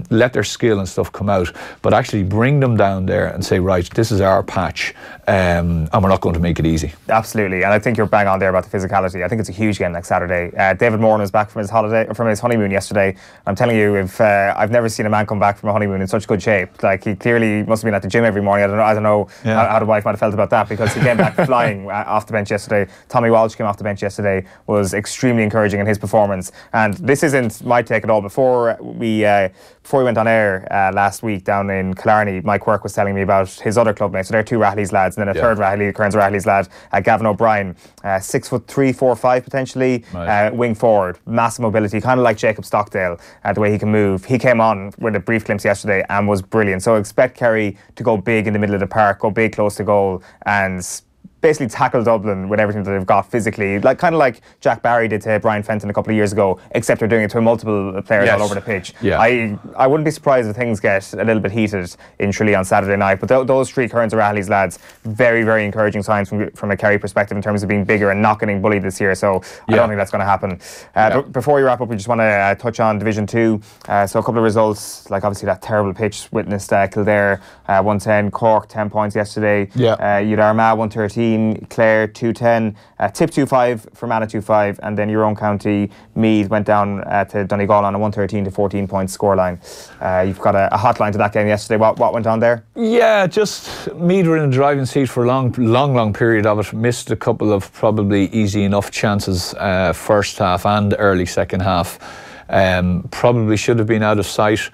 let their skill and stuff come out, but actually bring them down there and say, right, this is our patch, and we're not going to make it easy. Absolutely, and I think you're bang on there about the physicality. I think it's a huge game next Saturday. David Moran was back from his honeymoon yesterday. I'm telling you, if I've never seen a man come back from a honeymoon in such good shape. He clearly must have been at the gym every morning. I don't know how the wife might have felt about that, because he came back flying off the bench yesterday. Tommy Walsh came off the bench yesterday, was extremely encouraging in his performance. And this isn't my take at all. Before we went on air last week down in Killarney, Mike Quirk was telling me about his other club mates. So they're 2 Rahleys lads, and then a third Kearns Rahleys lad, Gavin O'Brien, 6'3", 4'5" potentially, wing forward, massive mobility, kind of like Jacob Stockdale, the way he can move. He came on with a brief glimpse yesterday and was brilliant. So expect Kerry to go big in the middle of the park, go big close to goal, and basically tackle Dublin with everything that they've got physically, kind of like Jack Barry did to Brian Fenton a couple of years ago, except they're doing it to multiple players all over the pitch. Yeah. I wouldn't be surprised if things get a little bit heated in Tralee on Saturday night, but those 3 Kearns Rahleys lads, very, very encouraging signs from a Kerry perspective in terms of being bigger and not getting bullied this year, so I don't think that's going to happen. Before we wrap up, we just want to touch on Division 2. So a couple of results, obviously that terrible pitch witnessed Kildare 110, Cork 10 points yesterday. You'd Armagh 113, Clare 210, Tip 2-5, Fermanagh 2-5, and then your own county, Meath, went down to Donegal on a 113 to 14 points scoreline. You've got a hotline to that game yesterday. What went on there? Yeah, just Meath were in the driving seat for a long period of it. Missed a couple of probably easy enough chances first half and early second half. Probably should have been out of sight.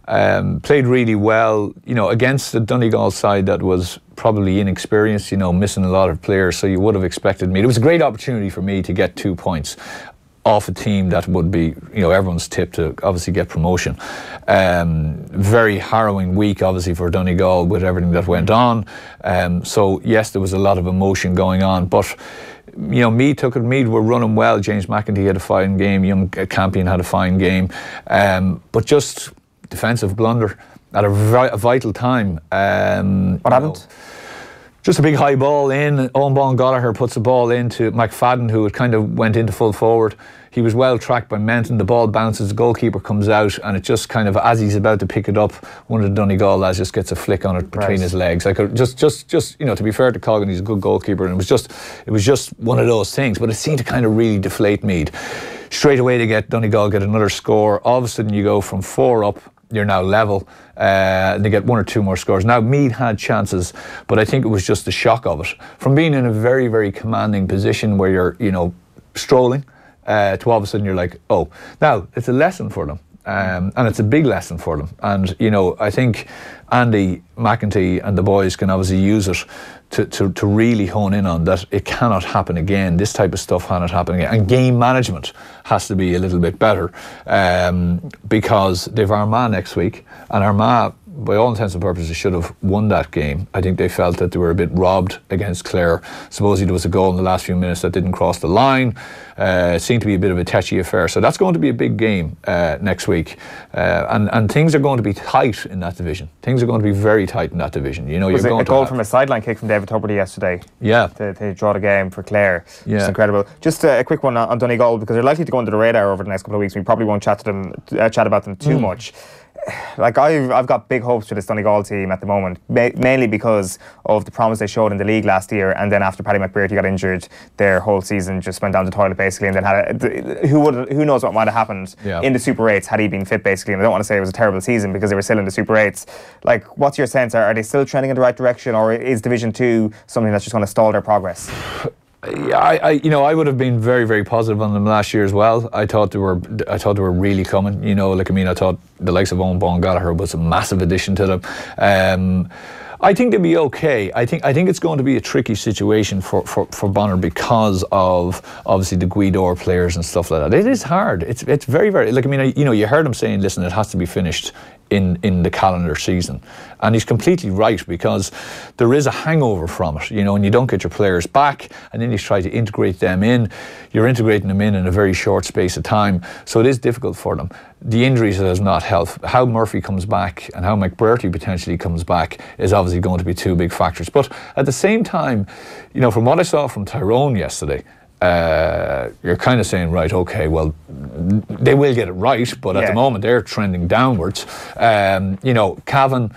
Played really well, against the Donegal side that was probably inexperienced, missing a lot of players, so you would have expected me. It was a great opportunity for me to get 2 points off a team that would be, everyone's tip to obviously get promotion. Very harrowing week, obviously, for Donegal with everything that went on. So, yes, there was a lot of emotion going on, but Meath took it. Meath were running well. James McEntee had a fine game. Young Campion had a fine game. But just defensive blunder at a vital time. What happened? Just a big high ball in. Eoin Gallagher puts the ball into McFadden, who had kind of went into full forward. He was well tracked by Menton. The ball bounces, the goalkeeper comes out, and it just kind of, as he's about to pick it up, one of the Donegal lads just gets a flick on it between his legs. Like just you know, to be fair to Colgan, he's a good goalkeeper, and it was just one of those things. But it seemed to kind of really deflate Meath. Straight away Donegal get another score. All of a sudden you go from 4 up. You're now level. They get 1 or 2 more scores. Now, Meath had chances, but I think it was just the shock of it. From being in a very, very commanding position where you're, you know, strolling, to all of a sudden you're like, oh. Now, it's a lesson for them. And it's a big lesson for them. And, you know, I think Andy McEntee and the boys can obviously use it to really hone in on that. It cannot happen again. This type of stuff cannot happen again. And game management has to be a little bit better, because they've Armagh next week, and Armagh, by all intents and purposes, should have won that game. I think they felt that they were a bit robbed against Clare. Supposedly there was a goal in the last few minutes that didn't cross the line. It seemed to be a bit of a touchy affair. So that's going to be a big game next week. And things are going to be tight in that division. Things are going to be very tight in that division. You know, was it a goal from a sideline kick from David Tuberty yesterday? Yeah. To draw the game for Clare. Yeah. It's incredible. Just a quick one on Donegal, because they're likely to go under the radar over the next couple of weeks. We probably won't chat about them too much. Like, I've got big hopes for this Donegal team at the moment, mainly because of the promise they showed in the league last year, and then after Paddy McBrearty got injured, their whole season just went down the toilet basically, and then who knows what might have happened in the Super 8s had he been fit basically. And I don't want to say it was a terrible season because they were still in the Super 8s. Like, what's your sense? Are they still trending in the right direction, or is Division 2 something that's just going to stall their progress? I would have been very, very positive on them last year as well. I thought they were really coming. You know, like, I mean, I thought the likes of Eoin Gallagher was a massive addition to them. I think they'll be okay. I think it's going to be a tricky situation for Bonner because of obviously the Guidor players and stuff like that. It is hard. It's very, very, like, I mean, you know, you heard him saying, listen, it has to be finished in the calendar season, and he's completely right, because there is a hangover from it, you know, and you don't get your players back, and then you try to integrate them in. You're integrating them in a very short space of time, so it is difficult for them. The injuries has not helped. How Murphy comes back and how McBrearty potentially comes back is obviously going to be 2 big factors. But at the same time, you know, from what I saw from Tyrone yesterday, you're kind of saying, right, okay, well, they will get it right, but at the moment they're trending downwards. You know, Cavan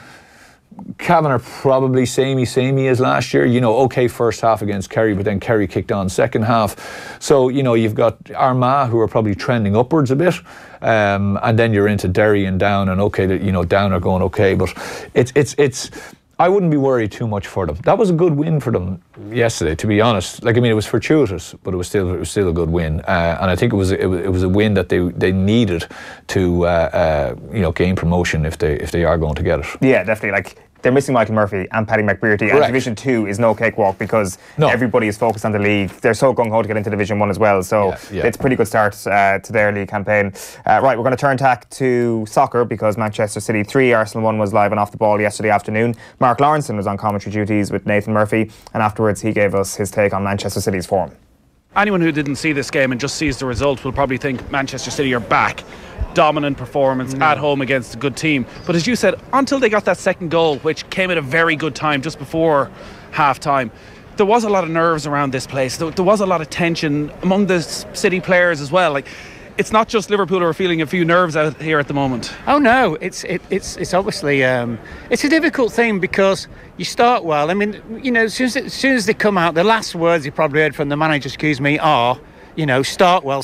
are probably samey as last year. You know, okay, first half against Kerry, but then Kerry kicked on second half. So, you know, you've got Armagh, who are probably trending upwards a bit, and then you're into Derry and Down, and okay, you know, Down are going okay, but it's. I wouldn't be worried too much for them. That was a good win for them yesterday, to be honest. Like, I mean, it was fortuitous, but it was still a good win. And I think it was a win that they needed to you know, gain promotion if they are going to get it. Yeah, definitely. Like, they're missing Michael Murphy and Paddy McBrearty. And Division 2 is no cakewalk because everybody is focused on the league. They're so gung-ho to get into Division 1 as well. So it's a pretty good start to their league campaign. Right, we're going to turn tack to soccer because Manchester City 3, Arsenal 1 was live and off the ball yesterday afternoon. Mark Lawrenson was on commentary duties with Nathan Murphy, and afterwards he gave us his take on Manchester City's form. Anyone who didn't see this game and just sees the result will probably think Manchester City are back. Dominant performance at home against a good team. But as you said, until they got that second goal, which came at a very good time just before half-time, there was a lot of nerves around this place. There was a lot of tension among the City players as well. Like, it's not just Liverpool who are feeling a few nerves out here at the moment. Oh no, it's obviously it's a difficult thing because you start well. I mean, you know, as soon as they come out, the last words you probably heard from the manager, are, you know, start well,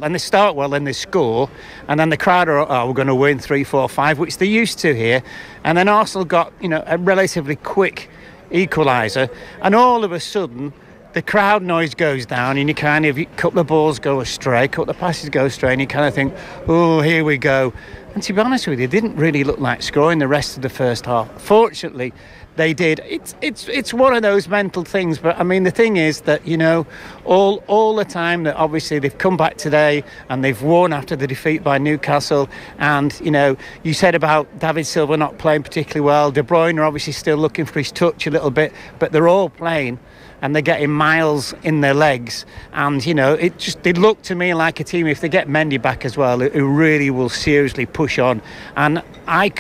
and they start well, then they score, and then the crowd are, we're going to win 3-4-5, which they're used to here, and then Arsenal got, you know, a relatively quick equaliser, and all of a sudden the crowd noise goes down, and you kind of, a couple of balls go astray, a couple of passes go astray, and you kind of think, oh, here we go. And to be honest with you, they didn't really look like scoring the rest of the first half. Fortunately, they did. It's one of those mental things, but I mean, the thing is that, you know, all the time that obviously they've come back today and they've won after the defeat by Newcastle, and, you know, you said about David Silva not playing particularly well, De Bruyne are obviously still looking for his touch a little bit, but they're all playing and they're getting miles in their legs. And, you know, they look to me like a team, if they get Mendy back as well, who really will seriously push on. And I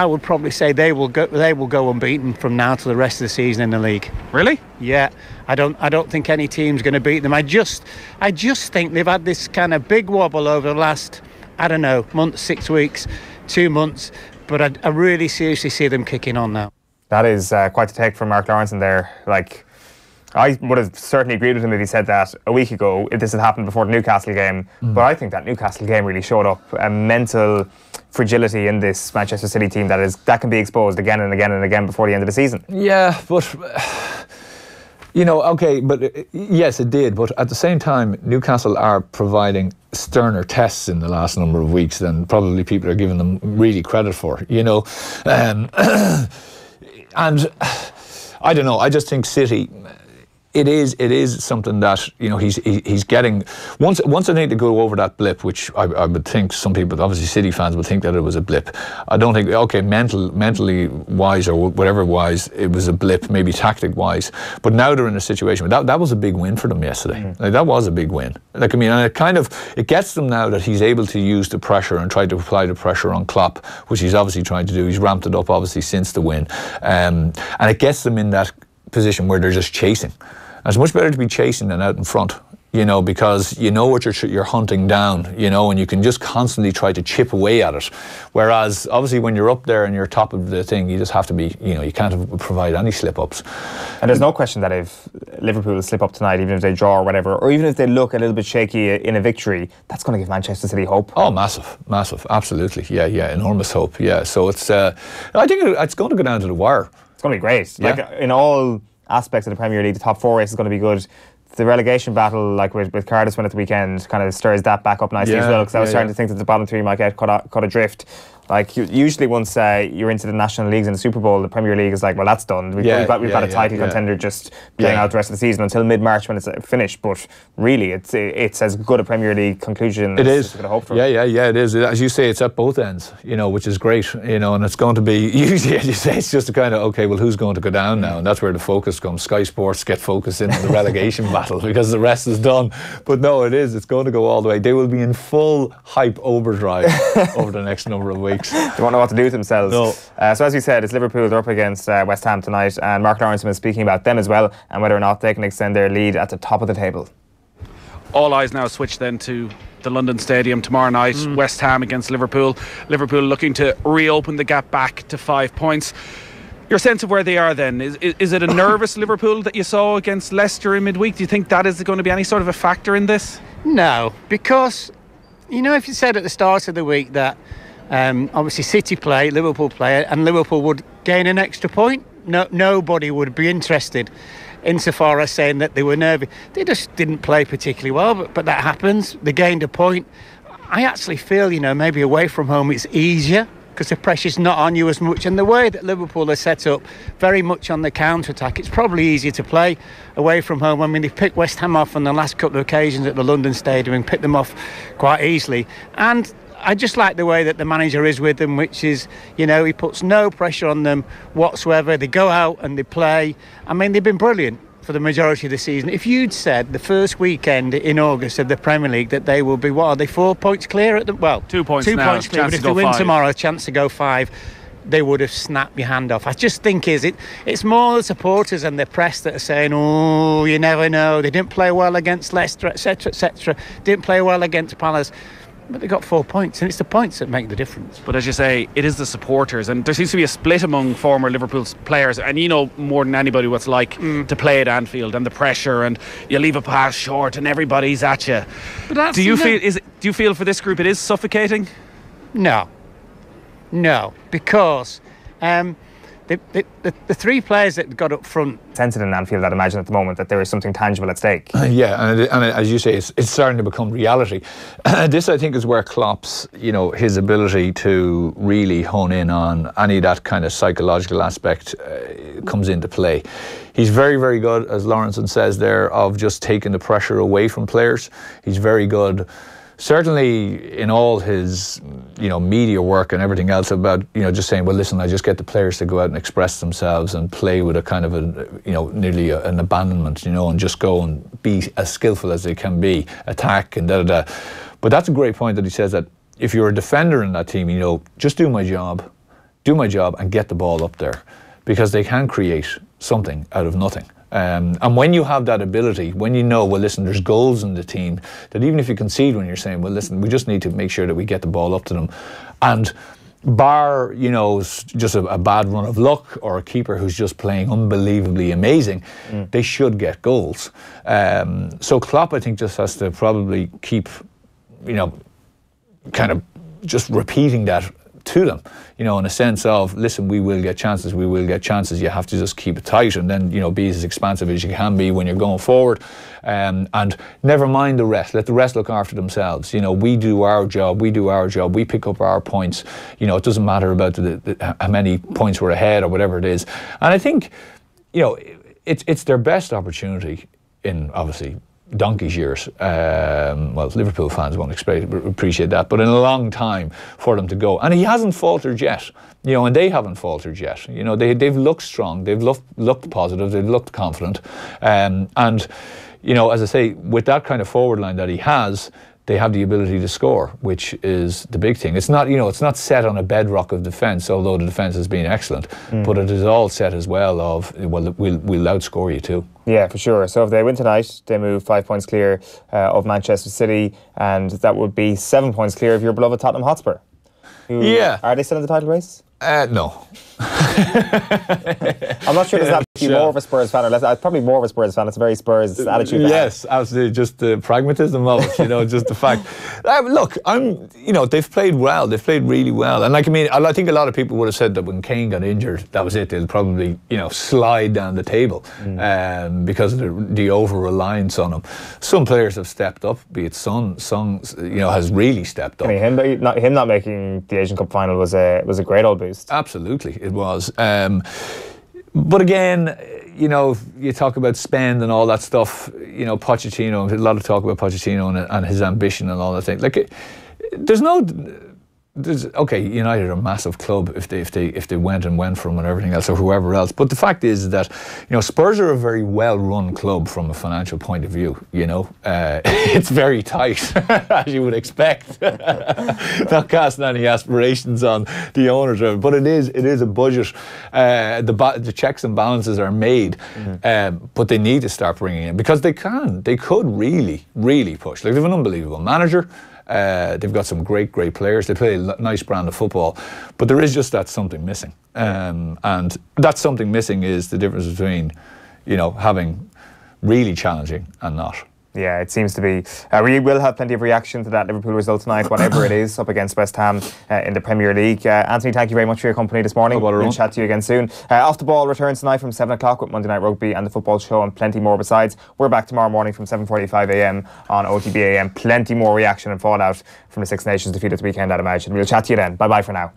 would probably say they will go unbeaten from now to the rest of the season in the league. Really? Yeah. I don't think any team's going to beat them. I just think they've had this kind of big wobble over the last, I don't know, month, 6 weeks, 2 months. But I really seriously see them kicking on now. That is quite a take from Mark Lawrence in there. Like, I would have certainly agreed with him if he said that a week ago, if this had happened before the Newcastle game. But I think that Newcastle game really showed up a mental fragility in this Manchester City team that can be exposed again and again and again before the end of the season. Yeah, but... You know, okay, but yes, it did. But at the same time, Newcastle are providing sterner tests in the last number of weeks than probably people are giving them really credit for, you know. And I don't know, I just think City... It is something that, you know, he's getting once I think to go over that blip, which I would think some people, obviously City fans, would think that it was a blip. I don't think, okay, mentally wise or whatever wise, it was a blip, maybe tactic wise. But now they're in a situation where that was a big win for them yesterday. Like, that was a big win. Like, I mean, and it gets them now that he's able to use the pressure and try to apply the pressure on Klopp, which he's obviously trying to do. He's ramped it up obviously since the win, and it gets them in that position where they're just chasing. And it's much better to be chasing than out in front, you know, because you know what you're hunting down, you know, and you can just constantly try to chip away at it. Whereas, obviously, when you're up there and you're top of the thing, you just have to be, you know, you can't provide any slip-ups. And there's no question that if Liverpool slip up tonight, even if they draw or whatever, or even if they look a little bit shaky in a victory, that's going to give Manchester City hope. Oh, massive, absolutely. Yeah, enormous hope, yeah. So it's, I think it's going to go down to the wire. It's going to be great. Yeah. Like, in all aspects of the Premier League, the top 4 race is going to be good. The relegation battle, like with Cardiff win at the weekend, kind of stirs that back up nicely as well, because I was starting to think that the bottom 3 might get caught adrift. Like, usually once you're into the National Leagues and the Super Bowl, the Premier League is like, well, that's done. We've got a title contender just playing out the rest of the season until mid-March when it's finished. But really, it's as good a Premier League conclusion as you could hope for. Yeah, it is. As you say, it's at both ends, you know, which is great, you know, and it's going to be, usually, as you say, it's just a kind of, okay, well, who's going to go down now? And that's where the focus comes. Sky Sports get focused in on the relegation battle because the rest is done. But no, it's going to go all the way. They will be in full hype overdrive over the next number of weeks. They won't know what to do with themselves. No. So as we said, it's Liverpool. They're up against West Ham tonight, and Mark Lawrence was speaking about them as well, and whether or not they can extend their lead at the top of the table. All eyes now switch then to the London Stadium tomorrow night. West Ham against Liverpool. Liverpool looking to reopen the gap back to 5 points. Your sense of where they are then, is it a nervous Liverpool that you saw against Leicester in midweek? Do you think that is going to be any sort of a factor in this? No, because, you know, if you said at the start of the week that obviously City play, Liverpool play, and Liverpool would gain an extra point, nobody would be interested insofar as saying that they were nervous. They just didn't play particularly well, but that happens. They gained a point. I actually feel, you know, maybe away from home it's easier because the pressure's not on you as much, and the way that Liverpool are set up very much on the counter-attack, it's probably easier to play away from home. I mean, they've picked West Ham off on the last couple of occasions at the London Stadium and picked them off quite easily, and I just like the way that the manager is with them, which is, you know, he puts no pressure on them whatsoever. They go out and they play. I mean, they've been brilliant for the majority of the season. If you'd said the first weekend in August of the Premier League that they will be, what are they, 4 points clear at the, well, 2 points 2 now, points clear, but if they win tomorrow, a chance to go 5, they would have snapped your hand off. I just think it's more the supporters and the press that are saying, oh, you never know, they didn't play well against Leicester, etc., didn't play well against Palace. But they got 4 points, and it's the points that make the difference. But as you say, it is the supporters, and there seems to be a split among former Liverpool players, and you know more than anybody what it's like to play at Anfield and the pressure, and you leave a pass short and everybody's at you. But that's, do you feel for this group it is suffocating? No, because the 3 players that got up front. Sensitive in Anfield, I'd imagine at the moment that there is something tangible at stake. Yeah, and as you say, it's starting to become reality. This, I think, is where Klopp's, you know, his ability to really hone in on any of that kind of psychological aspect comes into play. He's very, very good, as Lawrence says there, of just taking the pressure away from players. He's very good certainly in all his, media work and everything else about, just saying, well, listen, I just get the players to go out and express themselves and play with a kind of nearly an abandonment, and just go and be as skillful as they can be, attack and da-da-da. But that's a great point that he says that if you're a defender in that team, just do my job and get the ball up there, because they can create something out of nothing. And when you have that ability, when well, listen, there's goals in the team, that even if you concede, when you're saying, well, listen, we just need to make sure that we get the ball up to them. And bar, just a bad run of luck or a keeper who's just playing unbelievably amazing, they should get goals. So Klopp, I think, just has to probably keep, kind of just repeating that to them, in a sense of, listen, we will get chances, you have to just keep it tight and then, be as expansive as you can be when you're going forward, and never mind the rest, let the rest look after themselves. We do our job, we pick up our points, it doesn't matter about how many points we're ahead or whatever it is. And I think, it's their best opportunity in, obviously, donkey's years. Well, Liverpool fans won't appreciate that, but in a long time for them to go. And he hasn't faltered yet, and they haven't faltered yet. They've looked strong, they've looked positive, they've looked confident. And, as I say, with that kind of forward line that he has, they have the ability to score, which is the big thing. It's not, it's not set on a bedrock of defence, although the defence has been excellent, but it is all set as well of, well, we'll outscore you too. Yeah, for sure. So if they win tonight, they move 5 points clear of Manchester City, and that would be 7 points clear of your beloved Tottenham Hotspur. Are they still in the title race? No. I'm not sure does that make you more of a Spurs fan or less. Probably more of a Spurs fan. It's a very Spurs attitude. Yes, absolutely. Just the pragmatism of it, just the fact. Look, they've played well. They've played really well. And I think a lot of people would have said that when Kane got injured, that was it. They'll probably, slide down the table because of the over-reliance on him. Some players have stepped up, be it Son, has really stepped up. Him not making the Asian Cup final was a great old boost. Absolutely, it was. But again, you talk about spend and all that stuff. Pochettino, a lot of talk about Pochettino and his ambition and all that thing. United are a massive club if they went from and everything else or whoever else. But the fact is that Spurs are a very well run club from a financial point of view. It's very tight, as you would expect. Not casting any aspirations on the owners, but it is a budget. The checks and balances are made, but they need to start bringing in, because they could really, really push. They have an unbelievable manager. They've got some great players. They play a nice brand of football, but there is just that something missing, and that something missing is the difference between, having really challenging and not. Yeah, it seems to be. We will have plenty of reaction to that Liverpool result tonight, whatever it is, up against West Ham in the Premier League. Anthony, thank you very much for your company this morning. We'll chat to you again soon. Off the Ball returns tonight from 7 o'clock with Monday Night Rugby and the Football Show, and plenty more besides. We're back tomorrow morning from 7:45 AM on OTB AM. Plenty more reaction and fallout from the Six Nations defeat at the weekend, I'd imagine. We'll chat to you then. Bye-bye for now.